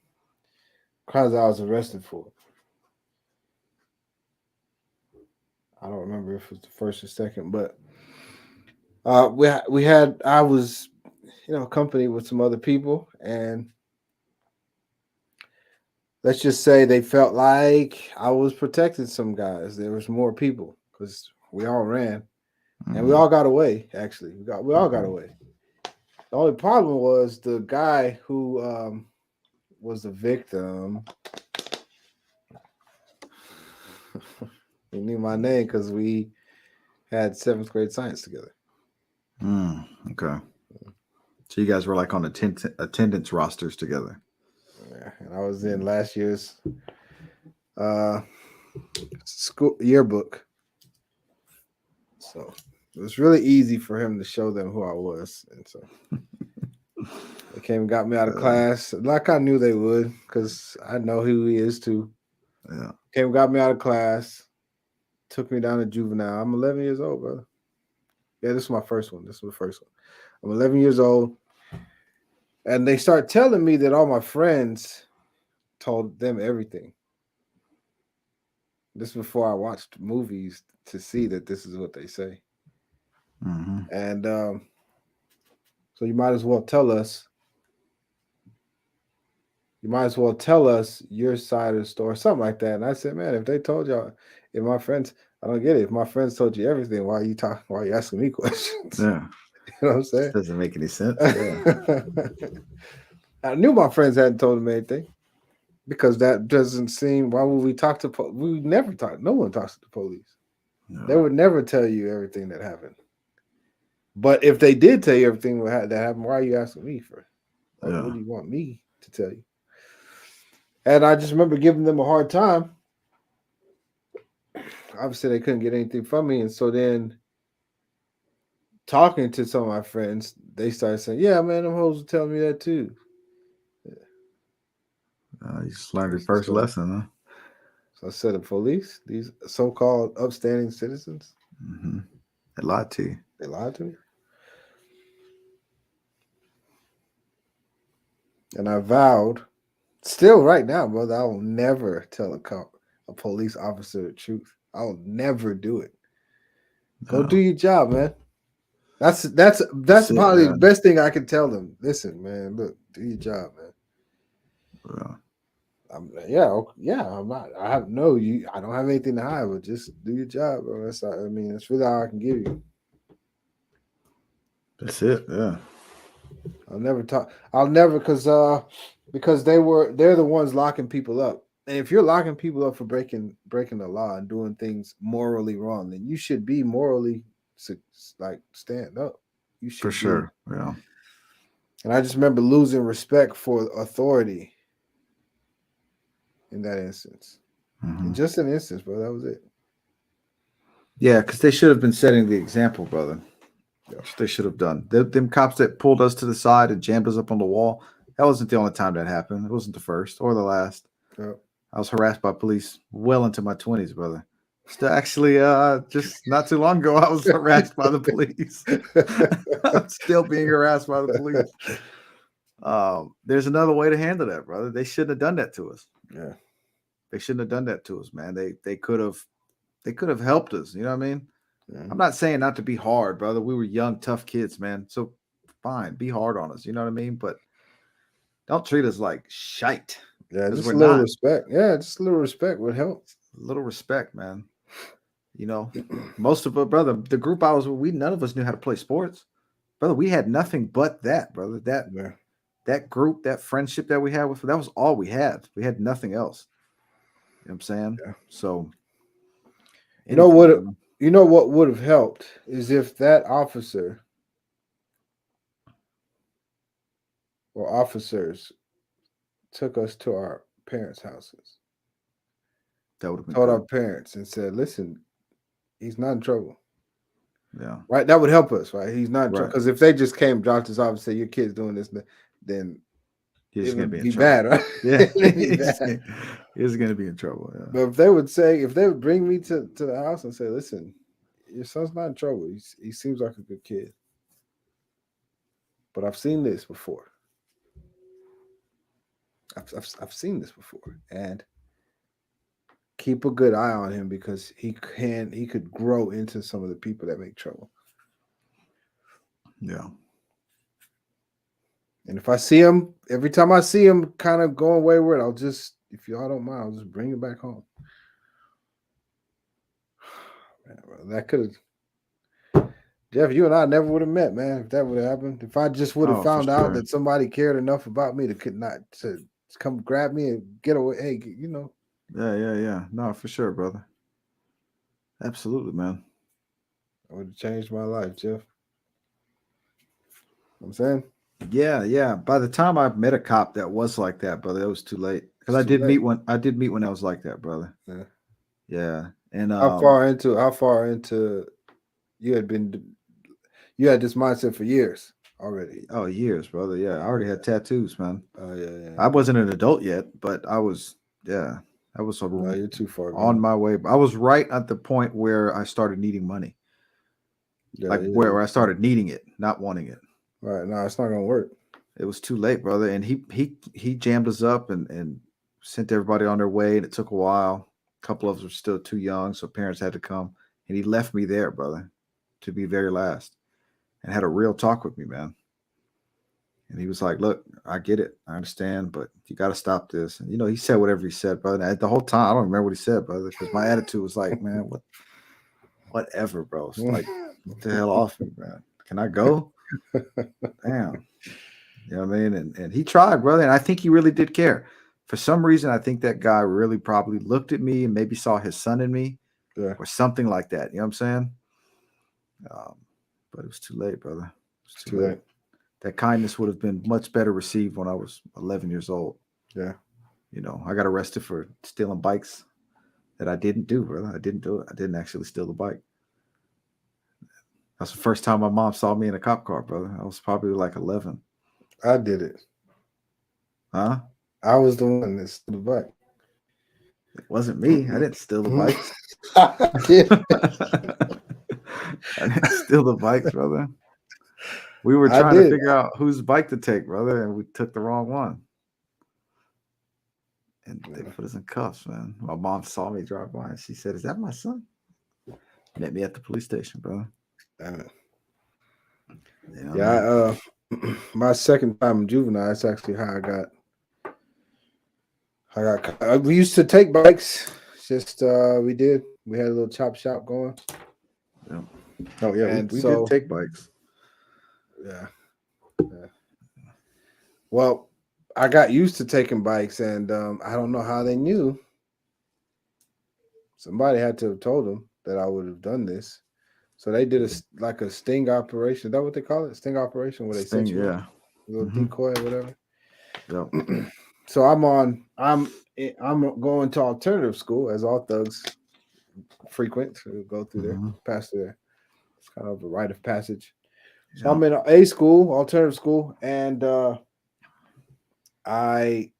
crimes I was arrested for. I don't remember if it was the first or second, but I was, accompanied with some other people, and let's just say they felt like I was protecting some guys. There was more people because we all ran, and we all got away. Actually, we all got away. The only problem was the guy who was the victim. He knew my name because we had 7th grade science together. Okay. So you guys were like on attendance rosters together. Yeah, and I was in last year's school yearbook. So it was really easy for him to show them who I was. And so they came and got me out of class. Like I knew they would, because I know who he is too. Yeah. Came and got me out of class, took me down to juvenile. I'm 11 years old, brother. Yeah, this is my first one. This was the first one. I'm 11 years old. And they start telling me that all my friends told them everything. This is before I watched movies to see that this is what they say. Mm-hmm. And so you might as well tell us. You might as well tell us your side of the story, something like that. And I said, man, if they told y'all, if my friends, I don't get it. If my friends told you everything, why are you asking me questions? Yeah. You know what I'm saying? Doesn't make any sense. Yeah. I knew my friends hadn't told them anything because that doesn't seem. Why would we talk to? We never talk. No one talks to the police. No. They would never tell you everything that happened. But if they did tell you everything that happened, why are you asking me for? What do you want me to tell you? And I just remember giving them a hard time. obviously they couldn't get anything from me, and so then talking to some of my friends, they started saying, "Yeah, man, them hoes were telling me that too." You just learned your That's the first story. lesson, So I said, the police, these so-called upstanding citizens, huh? Mm-hmm. They lied to you. they lied to me, and I vowed, still right now, brother, I will never tell a police officer the truth. I will never do it. Go No. do your job, man. That's That's it, probably the man. best thing I can tell them. Listen, man, look, do your job, man. Yeah. I'm not. I have no. You. I don't have anything to hide, but just do your job, bro. I mean, that's really all I can give you. That's it. Yeah. I'll never talk. I'll never because they're the ones locking people up. And if you're locking people up for breaking the law and doing things morally wrong, then you should be morally like stand up. You For should be. sure. Yeah. And I just remember losing respect for authority in that instance. Mm-hmm. In just an instance, bro. That was it. Yeah, because they should have been setting the example, brother. Yeah. That's what they should have done. Them cops that pulled us to the side and jammed us up on the wall, that wasn't the only time that happened. It wasn't the first or the last. Yeah. I was harassed by police well into my 20s, brother. Still, actually, just not too long ago, I was harassed by the police. I'm still being harassed by the police. There's another way to handle that, brother. They shouldn't have done that to us. Yeah. They shouldn't have done that to us, man. They could have helped us. You know what I mean? Yeah. I'm not saying not to be hard, brother. We were young, tough kids, man. So fine, be hard on us. You know what I mean? But don't treat us like shite. Yeah, Because just we're a little not. respect. Yeah, just a little respect would help. A little respect, man. You know, most of us, brother, the group I was with, none of us knew how to play sports. Brother, we had nothing but that, brother. Yeah. That group, that friendship that we had with, that was all we had. We had nothing else. You know what I'm saying? Yeah. So You know anything, what? man. You know what would have helped is if that officer or officers took us to our parents' houses, That would have been told our good. parents, and said, "Listen, he's not in trouble." Yeah. Right? That would help us, right? He's not in trouble. Right. Because if they just came, dropped us off, and said, "Your kid's doing this," then He's it gonna would be in be trouble. bad, right? Yeah. It'd be bad. He's gonna be in trouble. Yeah. But if they would bring me to the house and say, "Listen, your son's not in trouble. He seems like a good kid, but I've seen this before. I've seen this before, and keep a good eye on him because he could grow into some of the people that make trouble. Yeah. And if I see him, every time I see him kind of going wayward, I'll just, if y'all don't mind, I'll just bring him back home." Man, bro, that could have, Jeff, you and I never would have met, man, if that would have happened. If I just would have Oh, for found out sure. that somebody cared enough about me to could not to come grab me and get away. Hey, Yeah. No, for sure, brother. Absolutely, man. I would have changed my life, Jeff. You know what I'm saying? Yeah. By the time I met a cop that was like that, brother, it was too late. Because I It's too did late. meet one. I did meet one that was like that, brother. Yeah. Yeah. And How far into you had this mindset for years already? oh, years, brother. Yeah, I already had tattoos, man. Oh yeah. I wasn't an adult yet, but I was. Yeah, I was No, you're too far on gone. my way. I was right at the point where I started needing money, Yeah, like where I started needing it, not wanting it. Right. No, it's not gonna work. It was too late, brother. And he jammed us up and sent everybody on their way, and it took a while. A couple of us were still too young, so parents had to come, and he left me there, brother, to be very last, and had a real talk with me, man. And he was like, "Look, I get it, I understand, but you got to stop this." And he said whatever he said, brother. And the whole time, I don't remember what he said, brother, because my attitude was like, "Man, whatever, bro. It's like, get the hell off me, man. Can I go?" Damn. You know what I mean? And he tried, brother. And I think he really did care. For some reason, I think that guy really probably looked at me and maybe saw his son in me Yeah. or something like that. You know what I'm saying? But it was too late, brother. It was too late. That kindness would have been much better received when I was 11 years old. Yeah. I got arrested for stealing bikes that I didn't do, brother. I didn't do it. I didn't actually steal the bike. That's the first time my mom saw me in a cop car, brother. I was probably like 11. I did it. Huh? I was the one that stole the bike. It wasn't me. I didn't steal the bikes. I did. I didn't steal the bikes, brother. We were I trying to did. figure out whose bike to take, brother, and we took the wrong one. And they put us in cuffs, man. My mom saw me drive by and she said, "Is that my son?" Met me at the police station, brother. You know, Yeah, my second time in juvenile, that's actually how we used to take bikes. Just we had a little chop shop going. yeah. Oh yeah, And we did so take bikes. yeah. Well, I got used to taking bikes, and I don't know how they knew. Somebody had to have told them that I would have done this. So they did a sting operation. Is that what they call it? Sting operation, where they set Sting, you up, yeah. a little Mhm. decoy or whatever. Yep. So I'm going to alternative school, as all thugs frequent to go through there, Mhm. pass through there. It's kind of a rite of passage. So Yeah. I'm in a school, alternative school, and I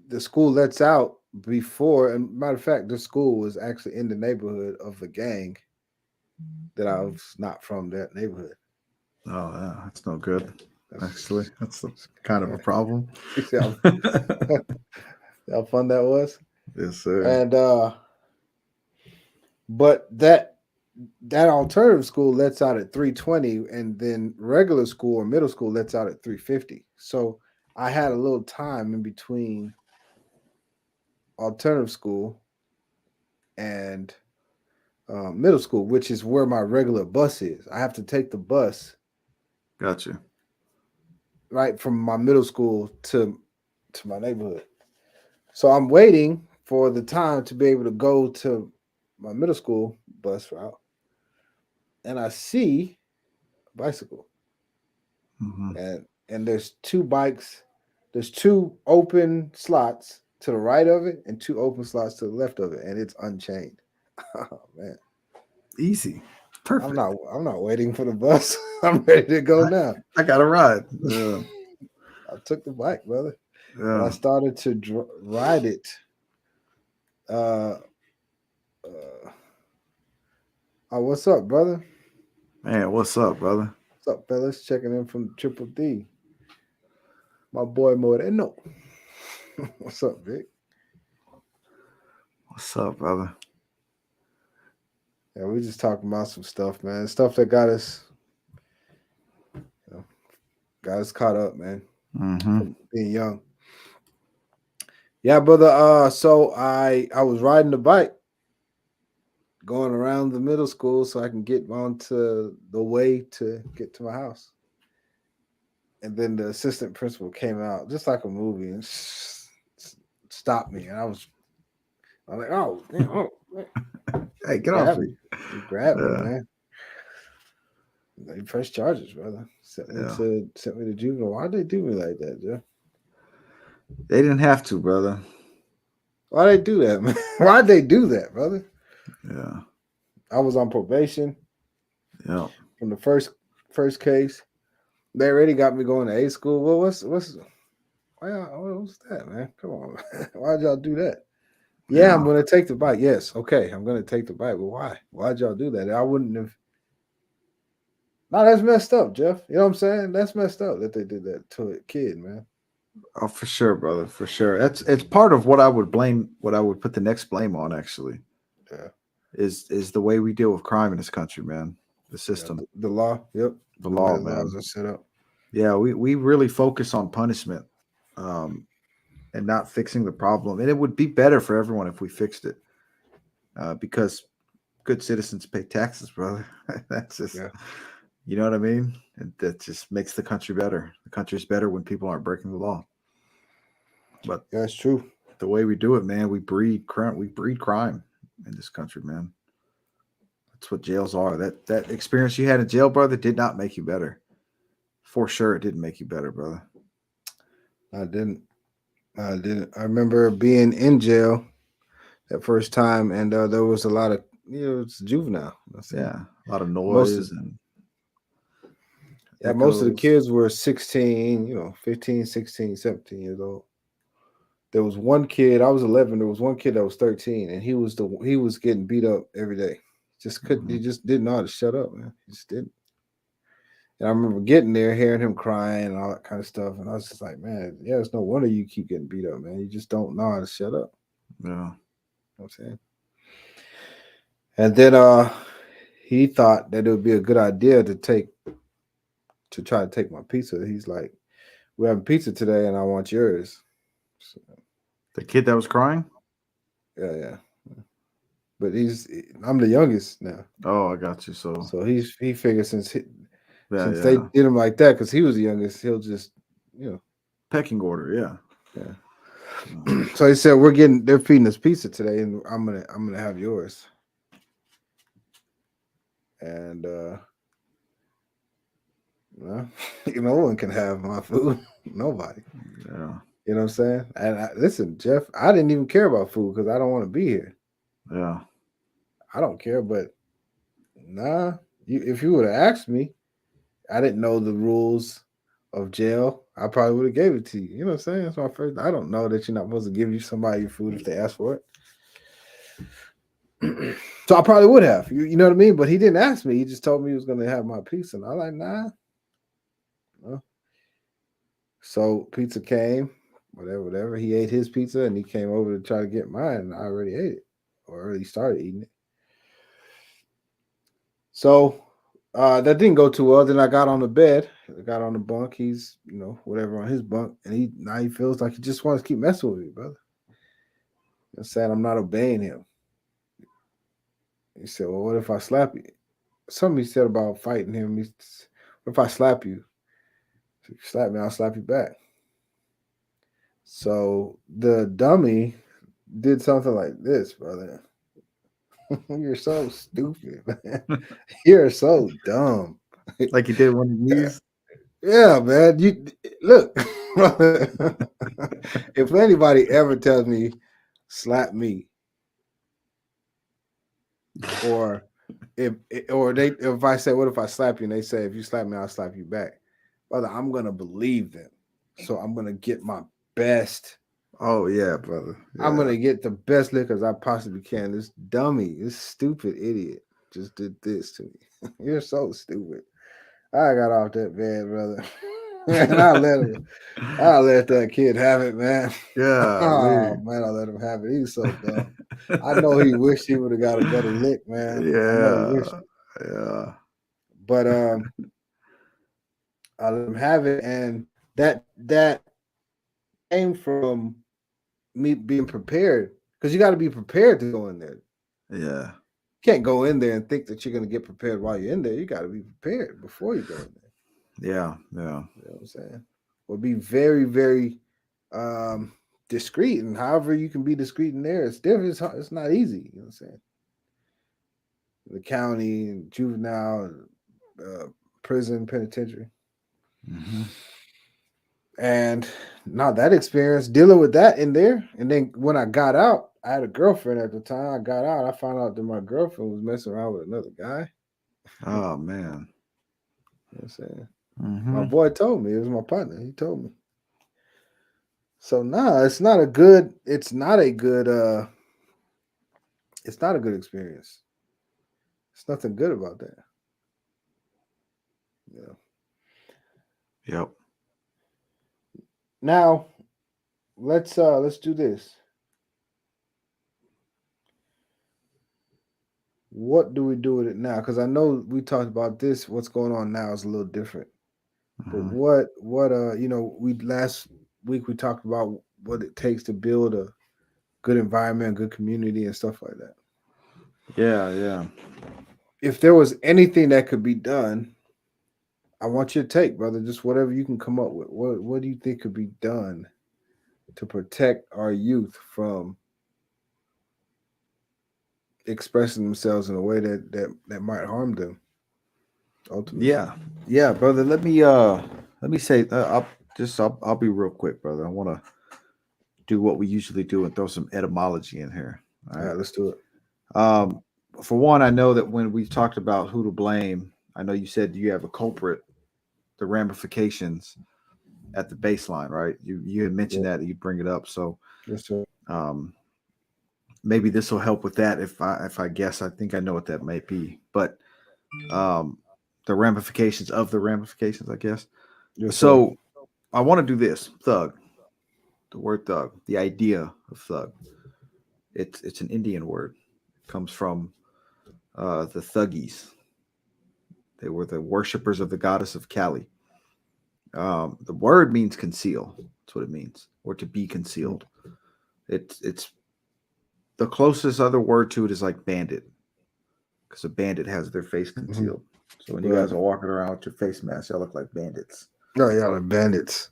the school lets out before. And matter of fact, the school was actually in the neighborhood of the gang that I was not from that neighborhood. Oh yeah, that's no good. That's, Actually, that's kind of a problem. you see how fun that was. Yes, sir. And but that alternative school lets out at 320, and then regular school or middle school lets out at 350. So I had a little time in between alternative school and middle school, which is where my regular bus is. I have to take the bus Gotcha. right from my middle school to my neighborhood. So I'm waiting for the time to be able to go to my middle school bus route, and I see a bicycle, Mhm. and there's two bikes. There's two open slots to the right of it and two open slots to the left of it, and it's unchained. Oh man, Easy. I'm Perfect. not I'm not waiting for the bus. I'm ready to go now. I got a ride. Yeah. I took the bike, brother, and I Yeah. started to ride it. Uh, uh, oh, what's up, brother? Man, what's up, brother? What's up, fellas? Checking in from Triple D. My boy Moreno. What's up, Vic? What's up, brother? Yeah, we just talking about some stuff, man. Stuff that got us caught up, man, Mm-hmm. from being young. Yeah, brother. So I was riding the bike, going around the middle school so I can get onto the way to get to my house. And then the assistant principal came out just like a movie and stopped me. And I was like, oh, man, Hey, get off grab me. me. He grabbed me, Yeah. man. They pressed charges, brother. Yeah. Sent me to juvenile. Why'd they do me like that, Jeff? They didn't have to, brother. Why'd they do that, man? Why'd they do that, brother? Yeah. I was on probation Yeah. from the first case. They already got me going to A school. Well, what's that, man? Come on, man. Why'd y'all do that? Yeah, I'm Yeah. gonna take the bike. Yes, okay, I'm gonna take the bike. But why? Why'd y'all do that? I wouldn't have. No, that's messed up, Jeff. You know what I'm saying? That's messed up that they did that to a kid, man. Oh, for sure, brother. For sure. It's part of what I would blame, what I would put the next blame on, actually, Yeah, is the way we deal with crime in this country, man. The yeah. system, The law. Yep. the The way law, the laws man. are set up. Yeah, we really focus on punishment, um, and not fixing the problem. And it would be better for everyone if we fixed it, because good citizens pay taxes, brother. That's just, Yeah, you know what I mean? And that just makes the country better. The country's better when people aren't breaking the law. But yeah, it's true. the way we do it, man, we breed crime. We breed crime in this country, man. That's what jails are. That experience you had in jail, brother, did not make you better. For sure, it didn't make you better, brother. I didn't. I didn't. I remember being in jail. that first time, and there was a lot of it's juvenile. Yeah, a lot of Most of noise and most of the echoes. kids were 16, 15, 16, 17 years old. There was one kid, I was 11. There was one kid that was 13, and he was getting beat up every day. He Mhm. just didn't know how to shut up, man. He just didn't. And I remember getting there, hearing him crying and all that kind of stuff, and I was just like, man, yeah, it's no wonder you keep getting beat up, man. You just don't know how to shut up. Yeah, You know what I'm saying? And then he thought that it would be a good idea to try to take my pizza. He's like, we're having pizza today, and I want yours. So, the kid that was crying. yeah. But I'm the youngest now, Oh, I got you. So so he figures yeah, since they yeah, did him like that because he was the youngest, he'll just you pecking order. Yeah. know Yeah. yeah. So he said they're feeding us pizza today, and I'm gonna have yours. And well, no one can have my food. Nobody. Yeah. You know what I'm saying? And listen, Jeff, I didn't even care about food because I don't want to be here. Yeah. I don't care, but nah. If you would have asked me, I didn't know the rules of jail. I probably would have gave it to you. You know what I'm saying? That's my first. I don't know that you're not supposed to give you somebody your food if they ask for it. So I probably would have. You know what I mean? But he didn't ask me. He just told me he was going to have my pizza, and I was like, nah. No. So pizza came, whatever. He ate his pizza, and he came over to try to get mine, and I already ate it, or already started eating it. So that didn't go too well. Then I got on the bed, I got on the bunk. He's, whatever on his bunk, and he feels like he just wants to keep messing with me, brother. I'm saying I'm not obeying him. He said, "Well, what if I slap you?" Something he said about fighting him. What if I slap you? If you slap me, I'll slap you back. So the dummy did something like this, brother. You're so stupid, man. You're so dumb. Like he did when he knees. Yeah, man. You look, brother. If anybody ever tells me slap me, or if I say what if I slap you and they say if you slap me I'll slap you back, brother, I'm gonna believe them. So I'm gonna get my best. Oh yeah, brother. I'm Yeah. gonna get the best lick as I possibly can. This dummy, this stupid idiot, just did this to me. You're so stupid. I got off that bed, brother. And I let that kid have it, man. Yeah. Oh man, I let him have it. He was so dumb. I know he wished he would have got a better lick, man. I know he wished Yeah. it. Yeah. But I let him have it, and that came from me being prepared because you got to be prepared to go in there. Yeah. You can't go in there and think that you're going to get prepared while you're in there. You got to be prepared before you go in there. Yeah. Yeah. You know what I'm saying? Or be very, very discreet, and however you can be discreet in there, it's different. It's not easy. You know what I'm saying? The county and juvenile, uh, prison, penitentiary, Mm-hmm. and not that experience dealing with that in there. And then when I got out, I had a girlfriend at the time. I got out, I found out that my girlfriend was messing around with another guy. Oh man. You know what I'm saying? My Mm-hmm. boy told me, it was my partner. He told me. So nah, it's not a good. It's not a good experience. It's nothing good about that. You know. Yep. Now let's do this. What do we do with it now? Because I know we talked about this. What's going on now is a little different. But Mm-hmm. we last week we talked about what it takes to build a good environment, good community, and stuff like that. Yeah. Yeah. If there was anything that could be done, I want your take, brother. Just whatever you can come up with. What do you think could be done to protect our youth from expressing themselves in a way that might harm them ultimately? Yeah. Yeah, brother. Let me say. I'll be real quick, brother. I want to do what we usually do and throw some etymology in here. All right, let's do it. For one, I know that when we talked about who to blame, I know you said you have a culprit, the ramifications at the baseline, right? You had mentioned that you'd bring it up. So Yes, sir. maybe this will help with that. If I guess, I think I know what that might be. But the ramifications of the ramifications, I guess. Yes, sir. So I want to do this. Thug, the word thug, the idea of thug. It's an Indian word. It comes from the Thuggies. They were the worshippers of the goddess of Kali. The word means conceal. That's what it means, or to be concealed. It's the closest other word to it is like bandit, because a bandit has their face concealed. So when you guys are walking around with your face mask, y'all look like bandits. Oh, yeah, the bandits.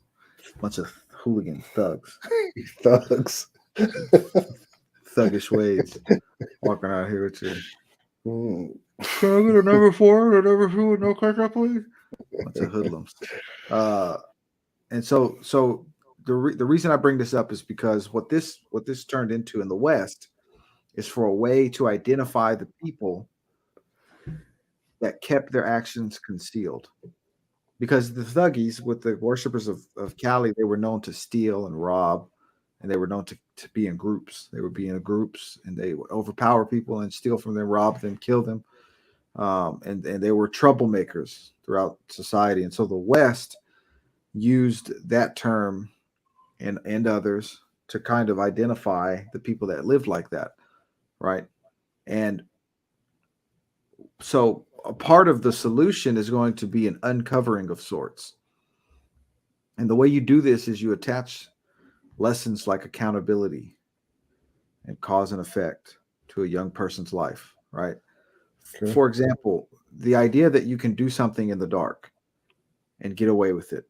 Bunch of hooligan thugs. Thugs. Thuggish ways. Walking out here with you. Mm. Can I get a number 4 and a number 2 with no ketchup, please? Bunch of hoodlums. And so the reason I bring this up is because what this turned into in the West is for a way to identify the people that kept their actions concealed. Because the Thuggies, with the worshippers of Kali, they were known to steal and rob, and they were known to be in groups. They would be in groups, and they would overpower people and steal from them, rob them, kill them. And they were troublemakers throughout society. And so the West used that term and others to kind of identify the people that lived like that, right? And so a part of the solution is going to be an uncovering of sorts. And the way you do this is you attach lessons like accountability and cause and effect to a young person's life, right? Okay. For example, the idea that you can do something in the dark and get away with it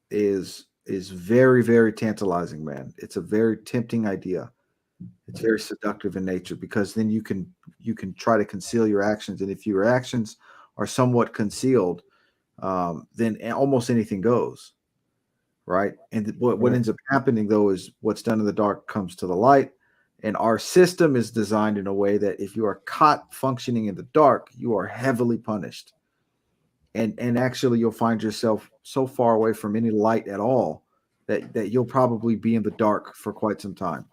is very, very tantalizing, man. It's a very tempting idea. It's very seductive in nature, because then you can try to conceal your actions, and if your actions are somewhat concealed, then almost anything goes, right? And what ends up happening, though, is what's done in the dark comes to the light, and our system is designed in a way that if you are caught functioning in the dark, you are heavily punished. And actually you'll find yourself so far away from any light at all that you'll probably be in the dark for quite some time.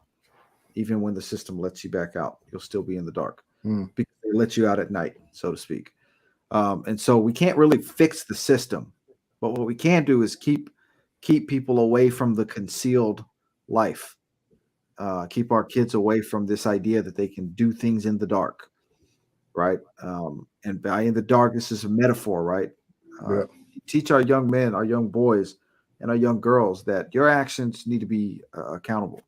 Even when the system lets you back out, you'll still be in the dark because they let you out at night, so to speak. And so we can't really fix the system, but what we can do is keep people away from the concealed life. Keep our kids away from this idea that they can do things in the dark, right? And by in the dark, this is a metaphor, right? Teach our young men, our young boys, and our young girls that your actions need to be accountable.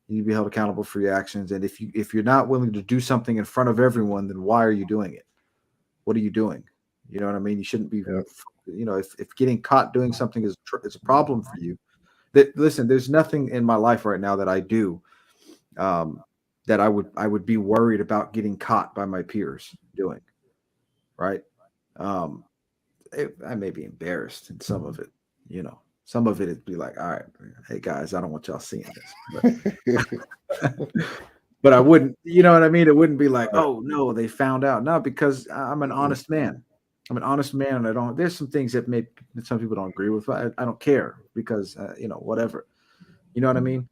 You need to be held accountable for your actions. And if you're not willing to do something in front of everyone, then why are you doing it? What are you doing? You know what I mean? You shouldn't be. You know, if getting caught doing something is a problem for you, listen, there's nothing in my life right now that I do that I would be worried about getting caught by my peers doing. Right? I may be embarrassed in some of it. You know, some of it'd be like, all right, hey guys, I don't want y'all seeing this. But I wouldn't, you know what I mean? It wouldn't be like, oh no, they found out. No, because I'm an honest man. I'm an honest man, and there's some things that some people don't agree with. But I don't care because you know, whatever. You know what I mean?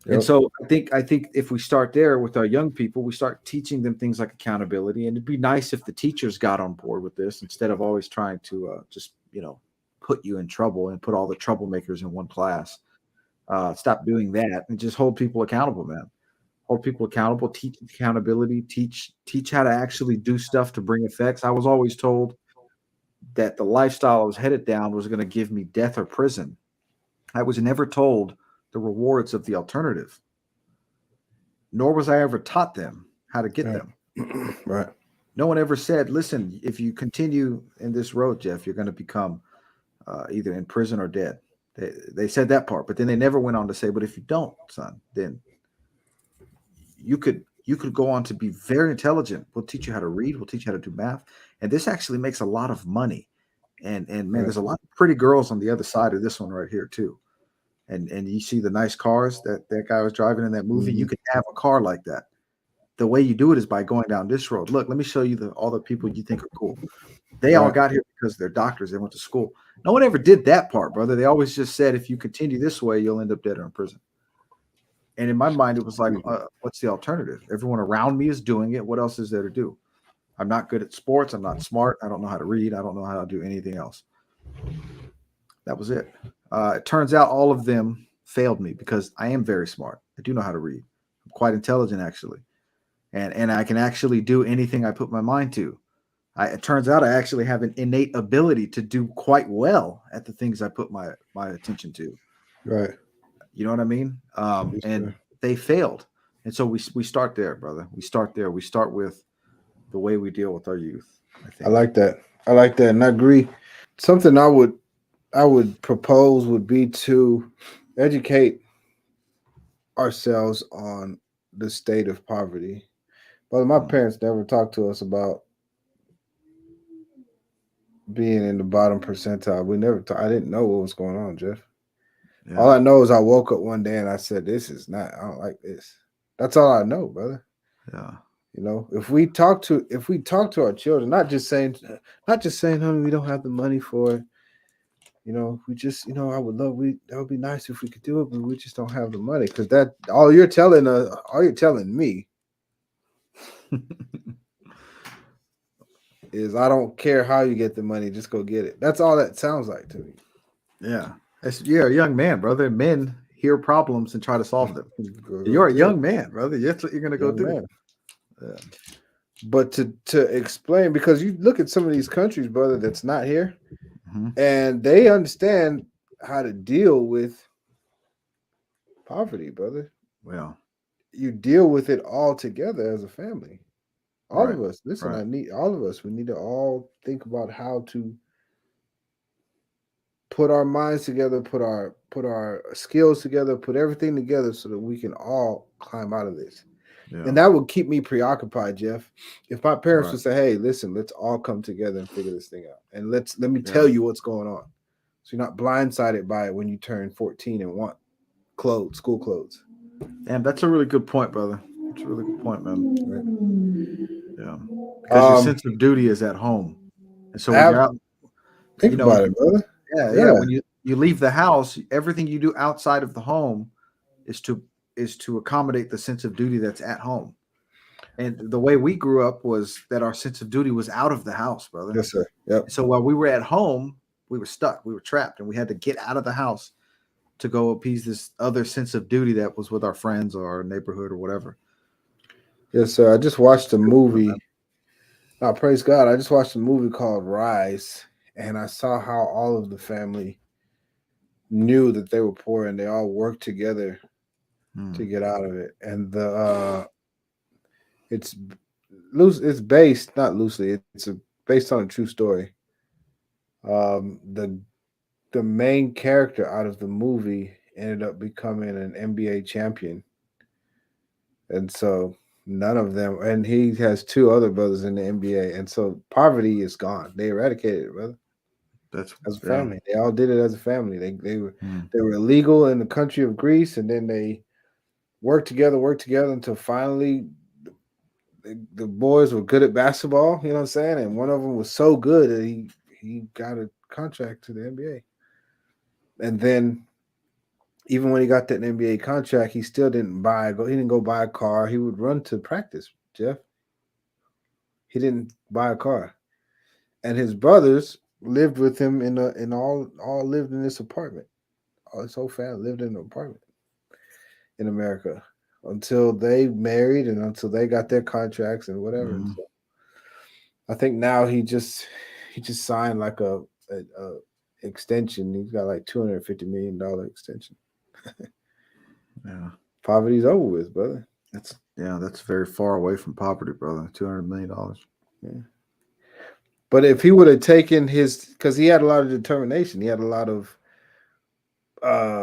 And so I think if we start there with our young people, we start teaching them things like accountability, and it'd be nice if the teachers got on board with this instead of always trying to just, you know, put you in trouble and put all the troublemakers in one class. Stop doing that and just hold people accountable, man. Hold people accountable, teach accountability, teach how to actually do stuff to bring effects. I was always told that the lifestyle I was headed down was going to give me death or prison. I was never told the rewards of the alternative, nor was I ever taught them how to get them. Right. No one ever said, listen, if you continue in this road, Jeff, you're going to become either in prison or dead. They said that part, but then they never went on to say, but if you don't, son, then you could go on to be very intelligent. We'll teach you how to read. We'll teach you how to do math. And this actually makes a lot of money. And man, there's a lot of pretty girls on the other side of this one right here too. and you see the nice cars that guy was driving in that movie. You Mhm. can have a car like that. The way you do it is by going down this road. Look, let me show you all the people you think are cool. They all Right. got here because they're doctors. They went to school. No one ever did that part, brother. They always just said, if you continue this way, you'll end up dead or in prison. And in my mind, it was like, what's the alternative? Everyone around me is doing it. What else is there to do? I'm not good at sports. I'm not smart. I don't know how to read. I don't know how to do anything else. That was it. It turns out all of them failed me because I am very smart. I do know how to read. I'm quite intelligent, actually. And I can actually do anything I put my mind to. It turns out I actually have an innate ability to do quite well at the things I put my attention to. Right. You know what I mean? Yes, And sir. they failed. And so we start there, brother. We start there. We start with the way we deal with our youth, I I think. like that. I like that, and I agree. Something I would propose would be to educate ourselves on the state of poverty. But my Mm, parents never talked to us about being in the bottom percentile. We never. I didn't know what was going on, Jeff. All yeah. I know is I woke up one day and I said, "This is not. I don't like this." That's all I know, brother. Yeah. If we talk to our children, not just saying, honey, we don't have the money for it. We just, I would love we that would be nice if we could do it, but we just don't have the money. Because that all you're telling me is I don't care how you get the money, just go get it. That's all that sounds like to me. Yeah. You're a young man, brother. Men hear problems and try to solve them. Go You're a get it, young man, brother. That's what you're gonna go young do. man. Yeah. But to explain, because you look at some of these countries, brother, that's not here, Mhm. and they understand how to deal with poverty, brother. Well, You deal with it all together as a family. All right. of us. Listen, Right. I need all of us. We need to all think about how to put our minds together, put our skills together, put everything together so that we can all climb out of this. And Yeah. that would keep me preoccupied, Jeff. If my parents Right. would say, "Hey, listen, let's all come together and figure this thing out, and let me Yeah. tell you what's going on," so you're not blindsided by it when you turn 14 and want clothes, school clothes. And that's a really good point, brother. That's a really good point, man. Yeah. Because your Um, sense of duty is at home. And so when you're have out, think you know, about it, brother. yeah, Yeah, when you leave the house, everything you do outside of the home is to accommodate the sense of duty that's at home. And the way we grew up was that our sense of duty was out of the house, brother. yes, sir. Yep. So while we were at home, we were stuck, we were trapped, and we had to get out of the house to go appease this other sense of duty that was with our friends or our neighborhood or whatever. Yes, sir. I just watched a Good point, man. movie. Oh, praise God. I just watched a movie called Rise, and I saw how all of the family knew that they were poor and they all worked together to Hmm. get out of it. And it's it's based not loosely, based on a true story. The main character out of the movie ended up becoming an NBA champion. And so none of them, and he has two other brothers in the NBA. And so poverty is gone. They eradicated it, brother. That's As a yeah. family. They all did it as a family. They were Hmm. they were illegal in the country of Greece, and then they worked together until finally the boys were good at basketball. You know what I'm saying? And one of them was so good that he got a contract to the NBA. And then even when he got that NBA contract, he still didn't He didn't go buy a car. He would run to practice. Jeff. He didn't buy a car, and his brothers lived with him in all lived in this apartment. All his whole family lived in an apartment in America until they married and until they got their contracts and whatever. And Hmm. so I think now he just signed like a extension. He's got like $250 million extension. Yeah. Poverty's over with, brother. That's very far away from poverty, brother. $200 million. Yeah. But if he would have taken because he had a lot of determination, he had a lot of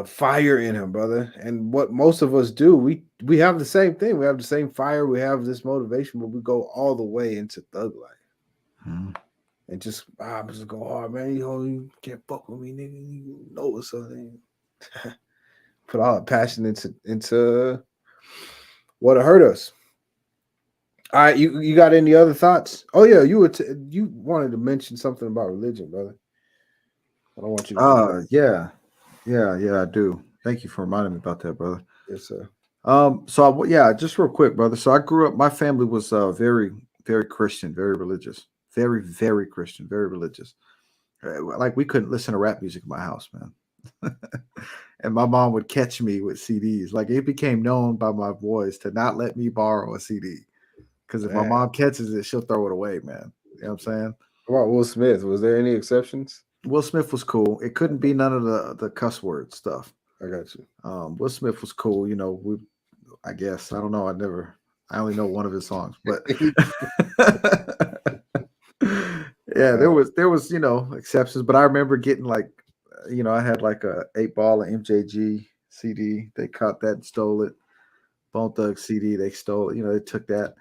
fire in him, brother. And what most of us do, we have the same thing. We have the same fire. We have this motivation, but we go all the way into thug life Hmm. and just go hard, man. You can't fuck with me, nigga. You know what's up, nigga. put all our passion into what hurt us. All right, you got any other thoughts? Oh yeah, you wanted to mention something about religion, brother. I don't want you to forget. Yeah, I do. Thank you for reminding me about that, brother. Yes, sir. Yeah, just real quick, brother. So I grew up. My family was very, very Christian, very religious, very, very Christian, very religious. Like we couldn't listen to rap music in my house, man. And my mom would catch me with CDs. Like it became known by my voice to not let me borrow a CD because if my Man. mom catches it, she'll throw it away, man. You know what I'm saying? What about Will Smith? Was there any exceptions? Will Smith was cool. It couldn't be none of the cuss word stuff. I got you. Will Smith was cool. You know, I guess I don't know. I only know one of his songs, but yeah, there was exceptions. But I remember getting like, I had like a 8 ball of MJG CD. They caught that and stole it. Bone Thug CD, they stole it. They took that.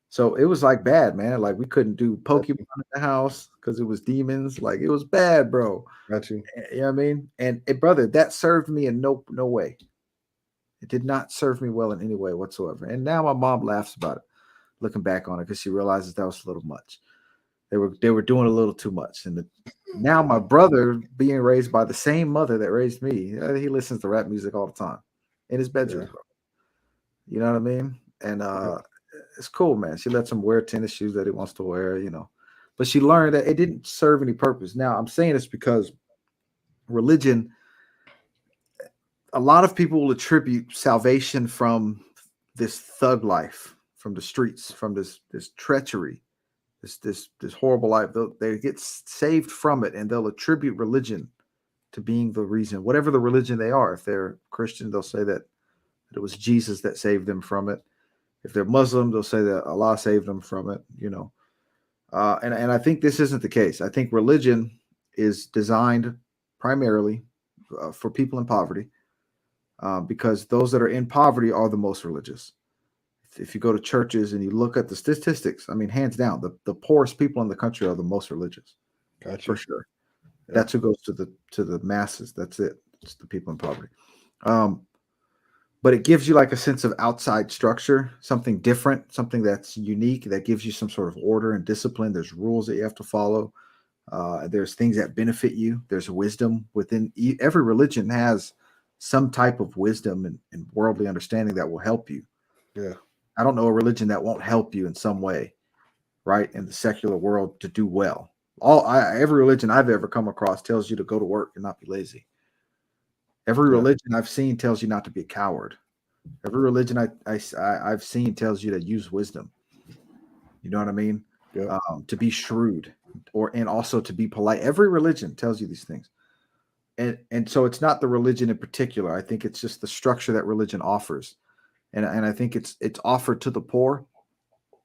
So it was like bad, man. Like we couldn't do Pokemon in the house because it was demons. Like it was bad, bro. Got you. You know what I mean? And brother, that served me in no way. It did not serve me well in any way whatsoever. And now my mom laughs about it, looking back on it, because she realizes that was a little much. They were doing a little too much. And now my brother, being raised by the same mother that raised me, he listens to rap music all the time in his bedroom, Yeah. bro. You know what I mean? And it's cool, man. She lets him wear tennis shoes that he wants to wear, But she learned that it didn't serve any purpose. Now I'm saying this because religion, a lot of people will attribute salvation from this thug life, from the streets, from this treachery, this horrible life. They get saved from it, and they'll attribute religion to being the reason, whatever the religion they are. If they're Christian, they'll say that it was Jesus that saved them from it. If they're Muslim, they'll say that Allah saved them from it. And I think this isn't the case. I think religion is designed primarily for people in poverty. Because those that are in poverty are the most religious. If you go to churches and you look at the statistics, I mean, hands down, the poorest people in the country are the most religious, Got for you. sure. Yeah. That's who goes to the masses. That's it. It's the people in poverty. But it gives you like a sense of outside structure, something different, something that's unique, that gives you some sort of order and discipline. There's rules that you have to follow. There's things that benefit you. There's wisdom within every religion has some type of wisdom and worldly understanding that will help you. Yeah. I don't know a religion that won't help you in some way, right? In the secular world to do well. Every religion I've ever come across tells you to go to work and not be lazy. Every religion I've seen tells you not to be a coward. Every religion I've seen tells you to use wisdom. You know what I mean? Yeah. To be shrewd, and also to be polite. Every religion tells you these things. And so it's not the religion in particular. I think it's just the structure that religion offers. And I think it's offered to the poor,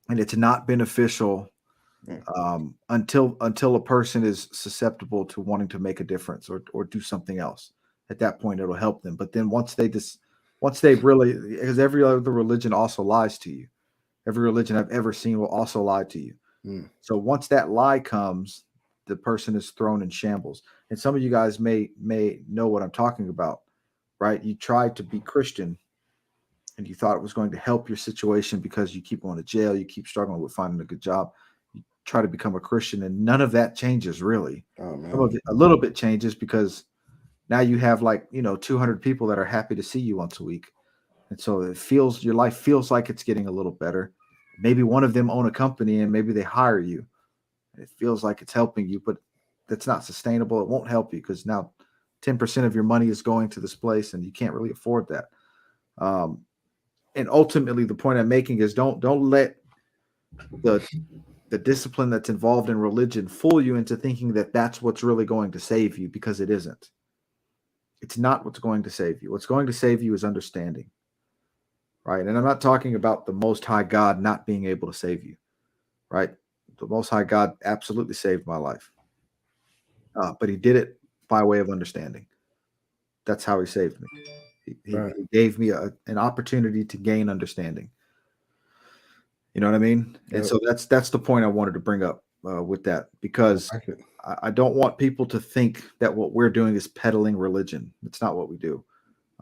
and it's not beneficial until a person is susceptible to wanting to make a difference or do something else. At that point, it'll help them. But then once they've really, because every other religion also lies to you. Every religion I've ever seen will also lie to you. So once that lie comes, the person is thrown in shambles. And some of you guys may know what I'm talking about, right? You tried to be Christian and you thought it was going to help your situation because you keep going to jail, you keep struggling with finding a good job. You try to become a Christian, and none of that changes really. Oh man. Some of it, a little bit changes because now you have 200 people that are happy to see you once a week. And so your life feels like it's getting a little better. Maybe one of them own a company and maybe they hire you. It feels like it's helping you, but that's not sustainable. It won't help you because now 10% of your money is going to this place and you can't really afford that. And ultimately the point I'm making is don't let the discipline that's involved in religion fool you into thinking that that's what's really going to save you, because it isn't. It's not what's going to save you. What's going to save you is understanding. Right. And I'm not talking about the Most High God not being able to save you. Right. The Most High God absolutely saved my life. But he did it by way of understanding. That's how he saved me. He gave me an opportunity to gain understanding. You know what I mean? Yep. And so that's the point I wanted to bring up with that, because I don't want people to think that what we're doing is peddling religion. It's not what we do.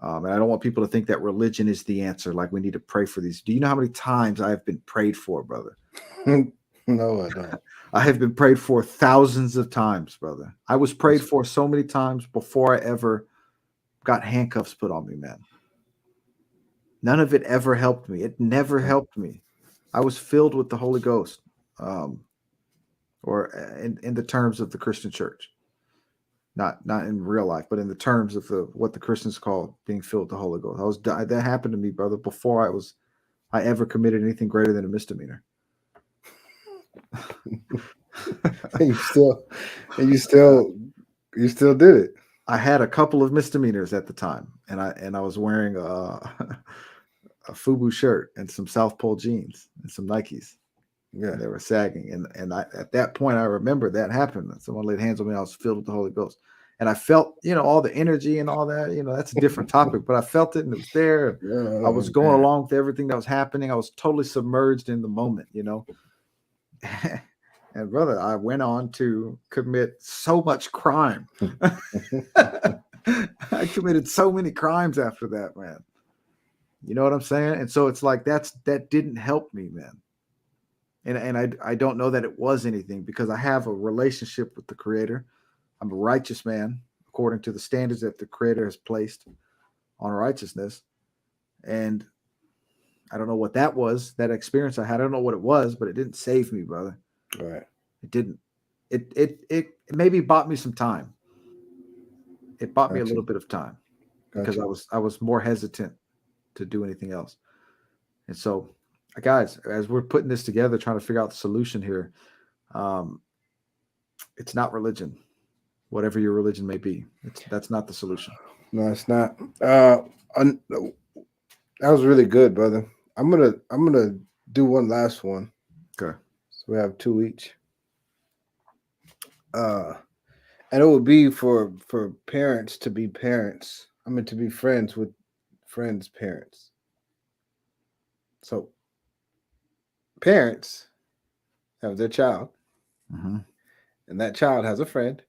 And I don't want people to think that religion is the answer. Like we need to pray for these. Do you know how many times I have been prayed for, brother? No, I don't. I have been prayed for thousands of times, brother. I was prayed for so many times before I ever got handcuffs put on me, man. None of it ever helped me. It never helped me. I was filled with the Holy Ghost, um, or in the terms of the Christian church, not in real life, but in the terms of what the Christians call being filled with the Holy Ghost. That happened to me, brother, before I ever committed anything greater than a misdemeanor. and you still did it. I had a couple of misdemeanors at the time, and I was wearing a FUBU shirt and some South Pole jeans and some Nikes. Yeah, and they were sagging, and at that point I remember that happened. Someone laid hands on me. I was filled with the Holy Ghost, and I felt all the energy and all that. That's a different topic, but I felt it and it was there. Yeah, I was going along with everything that was happening. I was totally submerged in the moment. And brother, I went on to commit so much crime. I committed so many crimes after that, man. You know what I'm saying? And so it's like that didn't help me, man. And I don't know that it was anything because I have a relationship with the Creator. I'm a righteous man according to the standards that the Creator has placed on righteousness. And I don't know what that was, that experience I had. I don't know what it was, but it didn't save me, brother. Right. It didn't. It maybe bought me some time. It bought me a little bit of time because I was more hesitant to do anything else. And so, guys, as we're putting this together, trying to figure out the solution here, it's not religion, whatever your religion may be. That's not the solution. No, it's not. That was really good, brother. I'm gonna do one last one. Okay. So we have 2 each. And it would be for parents to be parents. I mean, to be friends with friends' parents. So parents have their child, and that child has a friend,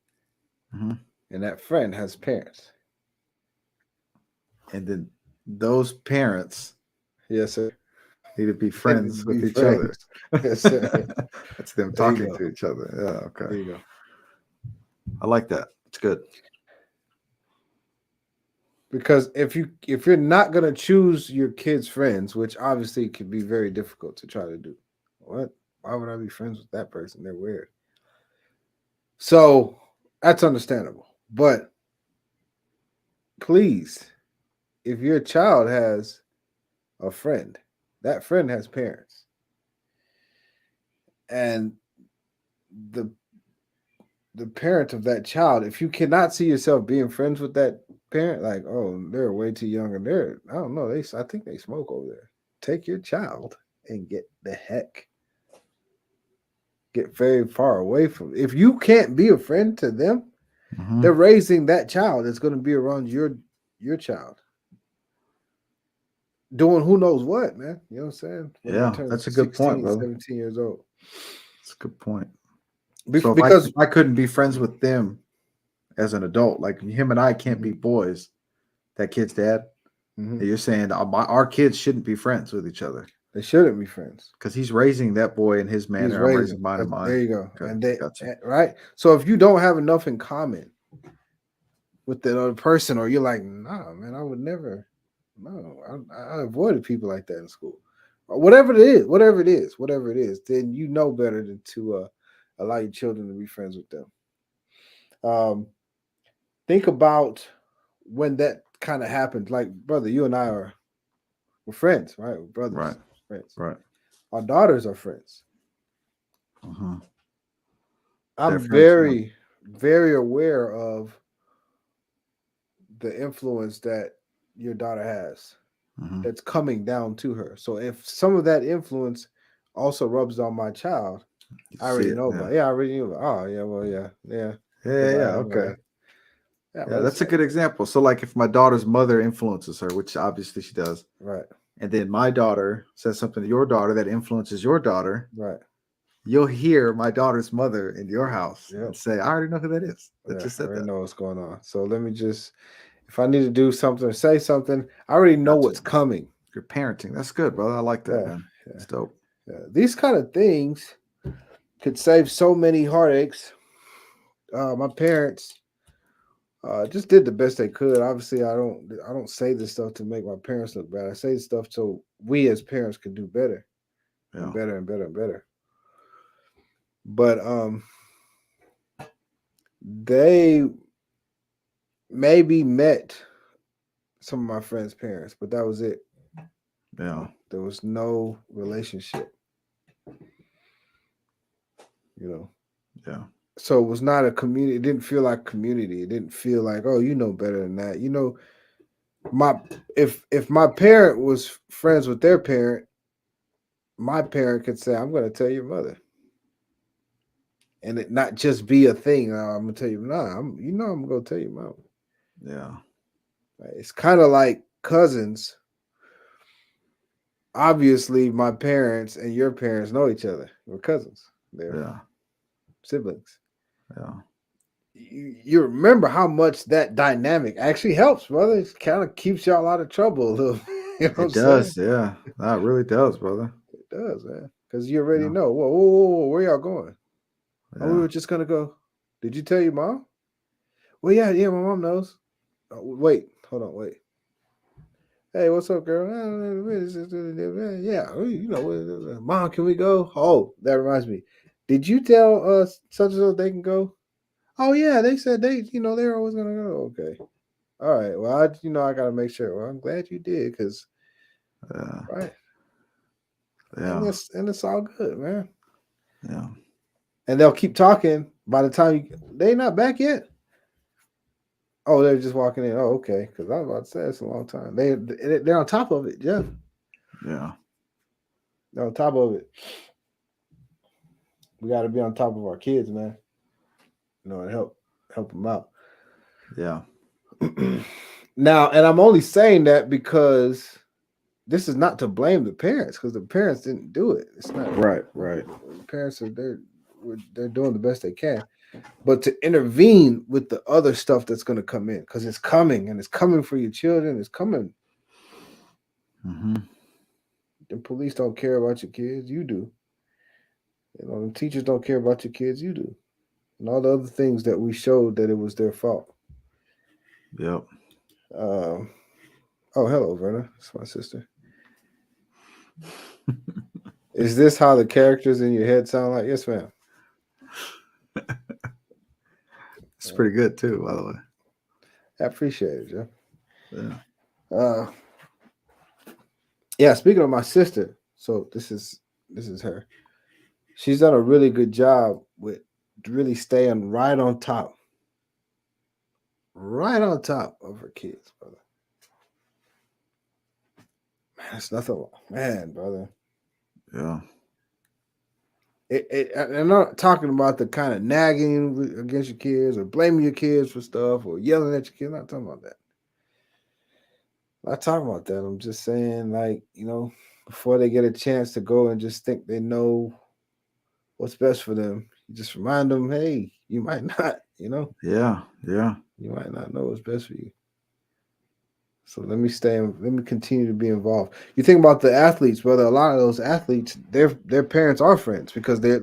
and that friend has parents. And then those parents, yes, sir, need to be friends with each other. Yes, sir. That's them talking to each other. Yeah, okay. There you go. I like that. It's good. Because if you're not gonna choose your kids' friends, which obviously can be very difficult to try to do, why would I be friends with that person? They're weird. So that's understandable. But please, if your child has a friend, that friend has parents. And the parent of that child, if you cannot see yourself being friends with that parent, like, oh, they're way too young and I don't know, I think they smoke over there. Take your child and get very far away from. If you can't be a friend to them, they're raising that child that's going to be around your child. Doing who knows what, man. You know what I'm saying? Yeah, that's a good point, brother. 17 years old. That's a good point. So because if I couldn't be friends with them as an adult, like him and I can't be boys, that kid's dad, you're saying our kids shouldn't be friends with each other. They shouldn't be friends. Because he's raising that boy in his manner. I'm raising mine in mine. There you go. Okay, and right? So if you don't have enough in common with the other person, or you're like, nah, man, I would never. No, I avoided people like that in school. Whatever it is, then you know better than to allow your children to be friends with them. Think about when that kind of happened. Like, brother, you and I we're friends, right? We're brothers, right? Friends. Right. Our daughters are friends. I'm friends, very, very aware of the influence that your daughter has that's coming down to her. So if some of that influence also rubs on my child, I already know about. Yeah, I already knew. Oh, yeah, well, yeah. Okay. Yeah, that's a good example. So, like, if my daughter's mother influences her, which obviously she does, right, and then my daughter says something to your daughter that influences your daughter, right, you'll hear my daughter's mother in your house and say, "I already know who that is." That just said I already that. know what's going on. So let me just, If I need to do something or say something, I already know Gotcha. what's coming. Good parenting. That's good, brother. I like that, Yeah, man. yeah. It's dope. These kind of things could save so many heartaches. My parents just did the best they could. Obviously, I don't say this stuff to make my parents look bad. I say this stuff so we as parents can do better and Yeah. better and better and better. But they maybe met some of my friends' parents, but that was it. Yeah. There was no relationship, you know. Yeah. So it was not a community. It didn't feel like community. It didn't feel like, oh, you know better than that. You know, my if my parent was friends with their parent, my parent could say, "I'm going to tell your mother," and it not just be a thing. I'm gonna tell you, nah, I'm gonna tell your mom. Yeah. Like, it's kind of like cousins. Obviously, my parents and your parents know each other. We're cousins. They're Yeah. siblings. Yeah. You remember how much that dynamic actually helps, brother. It kind of keeps y'all out of trouble a little. You know what I'm It saying? does. Yeah. That really does, brother. It does, man. Because you already Yeah. know. Whoa, where y'all going? Oh, we Yeah. were just gonna go. Did you tell your mom? Well, yeah, my mom knows. Oh, wait, hold on, wait. Hey, what's up, girl? Yeah, mom, can we go? Oh, that reminds me. Did you tell such and so they can go? Oh yeah, they said they're always gonna go. Okay, all right. Well, I gotta make sure. Well, I'm glad you did, cause Yeah. right, and Yeah. it's all good, man. Yeah. And they'll keep talking. By the time they not back yet. Oh, they're just walking in. Oh, okay. Because I was about to say it's a long time. They're on top of it, Jeff. Yeah. They're on top of it. We got to be on top of our kids, man. And help them out. Yeah. Now, and I'm only saying that because this is not to blame the parents, because the parents didn't do it. It's not Right. The parents they're doing the best they can, but to intervene with the other stuff that's going to come in, because it's coming, and it's coming for your children. It's coming. Mm-hmm. The police don't care about your kids. You do. The teachers don't care about your kids. You do. And all the other things that we showed that it was their fault. Yep. Um, oh, hello, Verna. It's my sister. Is this how the characters in your head sound like? Yes, ma'am. It's pretty good too, by the way. I appreciate it, Jeff. Yeah. Yeah, speaking of my sister, so this is her. She's done a really good job with really staying right on top of her kids, brother. Man, it's nothing, man, brother. Yeah. I'm not talking about the kind of nagging against your kids or blaming your kids for stuff or yelling at your kids. I'm not talking about that. I'm not talking about that. I'm just saying, like, before they get a chance to go and just think they know what's best for them, you just remind them, hey, you might not, Yeah. Yeah. you might not know what's best for you. So let me continue to be involved. You think about the athletes, brother. A lot of those athletes, their parents are friends because they're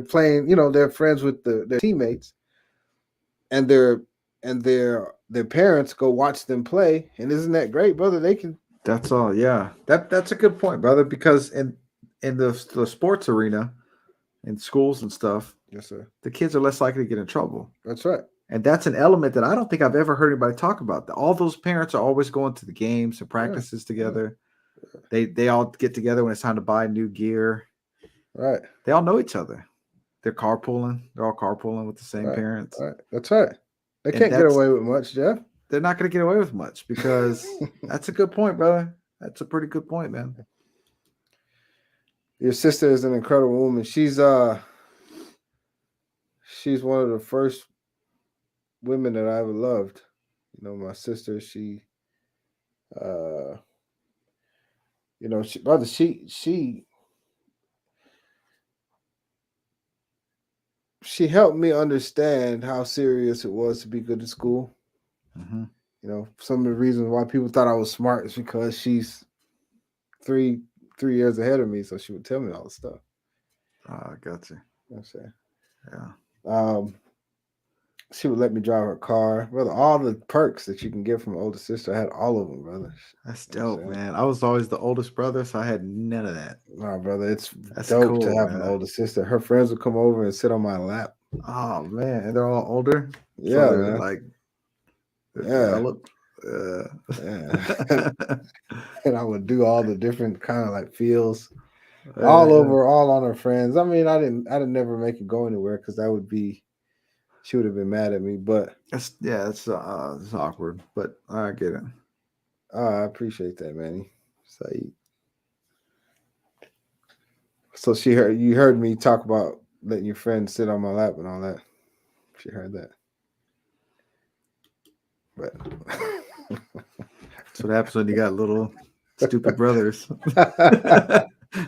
playing. They're friends with their teammates, and their parents go watch them play. And isn't that great, brother? They can. That's all. Yeah. That's a good point, brother. Because in the sports arena, in schools and stuff, Yes, sir. the kids are less likely to get in trouble. That's right. And that's an element that I don't think I've ever heard anybody talk about. All those parents are always going to the games and practices together. They all get together when it's time to buy new gear. Right. They all know each other. They're carpooling. They're all carpooling with the same Right. parents. Right. That's right. They And can't get away with much, Jeff. They're not going to get away with much because that's a good point, brother. That's a pretty good point, man. Your sister is an incredible woman. She's one of the first women that I ever loved. My sister, uh brother, she helped me understand how serious it was to be good at school. Mm-hmm. You know, some of the reasons why people thought I was smart is because she's three years ahead of me, so she would tell me all the stuff. Gotcha. You know what I'm saying? Yeah. She would let me drive her car, brother. All the perks that you can get from an older sister, I had all of them, brother. That's You know what dope, I'm saying? man. I was always the oldest brother, so I had none of that. Nah, brother, it's That's dope to cool, have an man. older sister. Her friends would come over and sit on my lap. Oh man, and they're all older, so Yeah, they're man. like they're Yeah. developed. Yeah. And I would do all the different kind of like feels Yeah. all on her friends. I mean, I didn't never make it go anywhere because that would be, she would have been mad at me. But It's awkward, but I get it. I appreciate that, Manny. So you heard me talk about letting your friend sit on my lap and all that. She heard that. But That's what happens when you got little stupid brothers.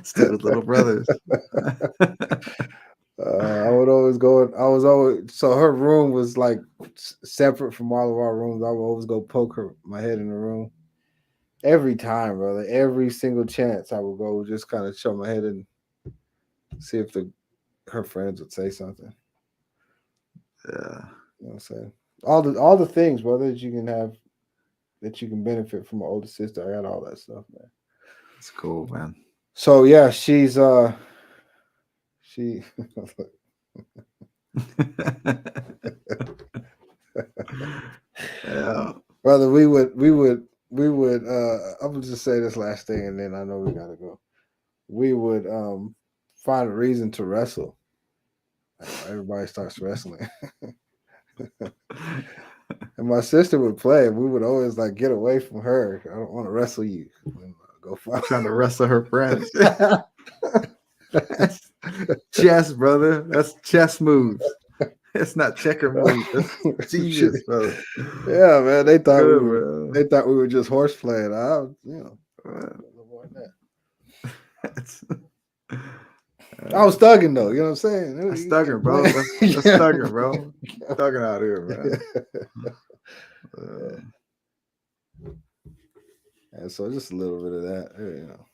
Stupid little brothers. I would always go. I was always, so her room was like separate from all of our rooms. I would always go poke my head in the room every time, brother. Every single chance I would go, just kind of show my head and see if her friends would say something. Yeah, you know what I'm saying? All the things, brother, that you can have, that you can benefit from an older sister. I got all that stuff, man. it's cool, man. So yeah, she's she. Yeah. Brother, we would I'm gonna just say this last thing and then I know we gotta go. We would find a reason to wrestle. Everybody starts wrestling. And my sister would play, and we would always like get away from her. I don't want to wrestle you. Go find Trying to wrestle her friends. That's chess, brother. That's chess moves. It's not checker moves. That's genius, brother. Yeah, man. They thought Good, they thought we were just horse playing. I was thugging though, you know what I'm saying? That's thugging, bro. That's thugging, bro. Thugging out here, man. And so just a little bit of that, you know.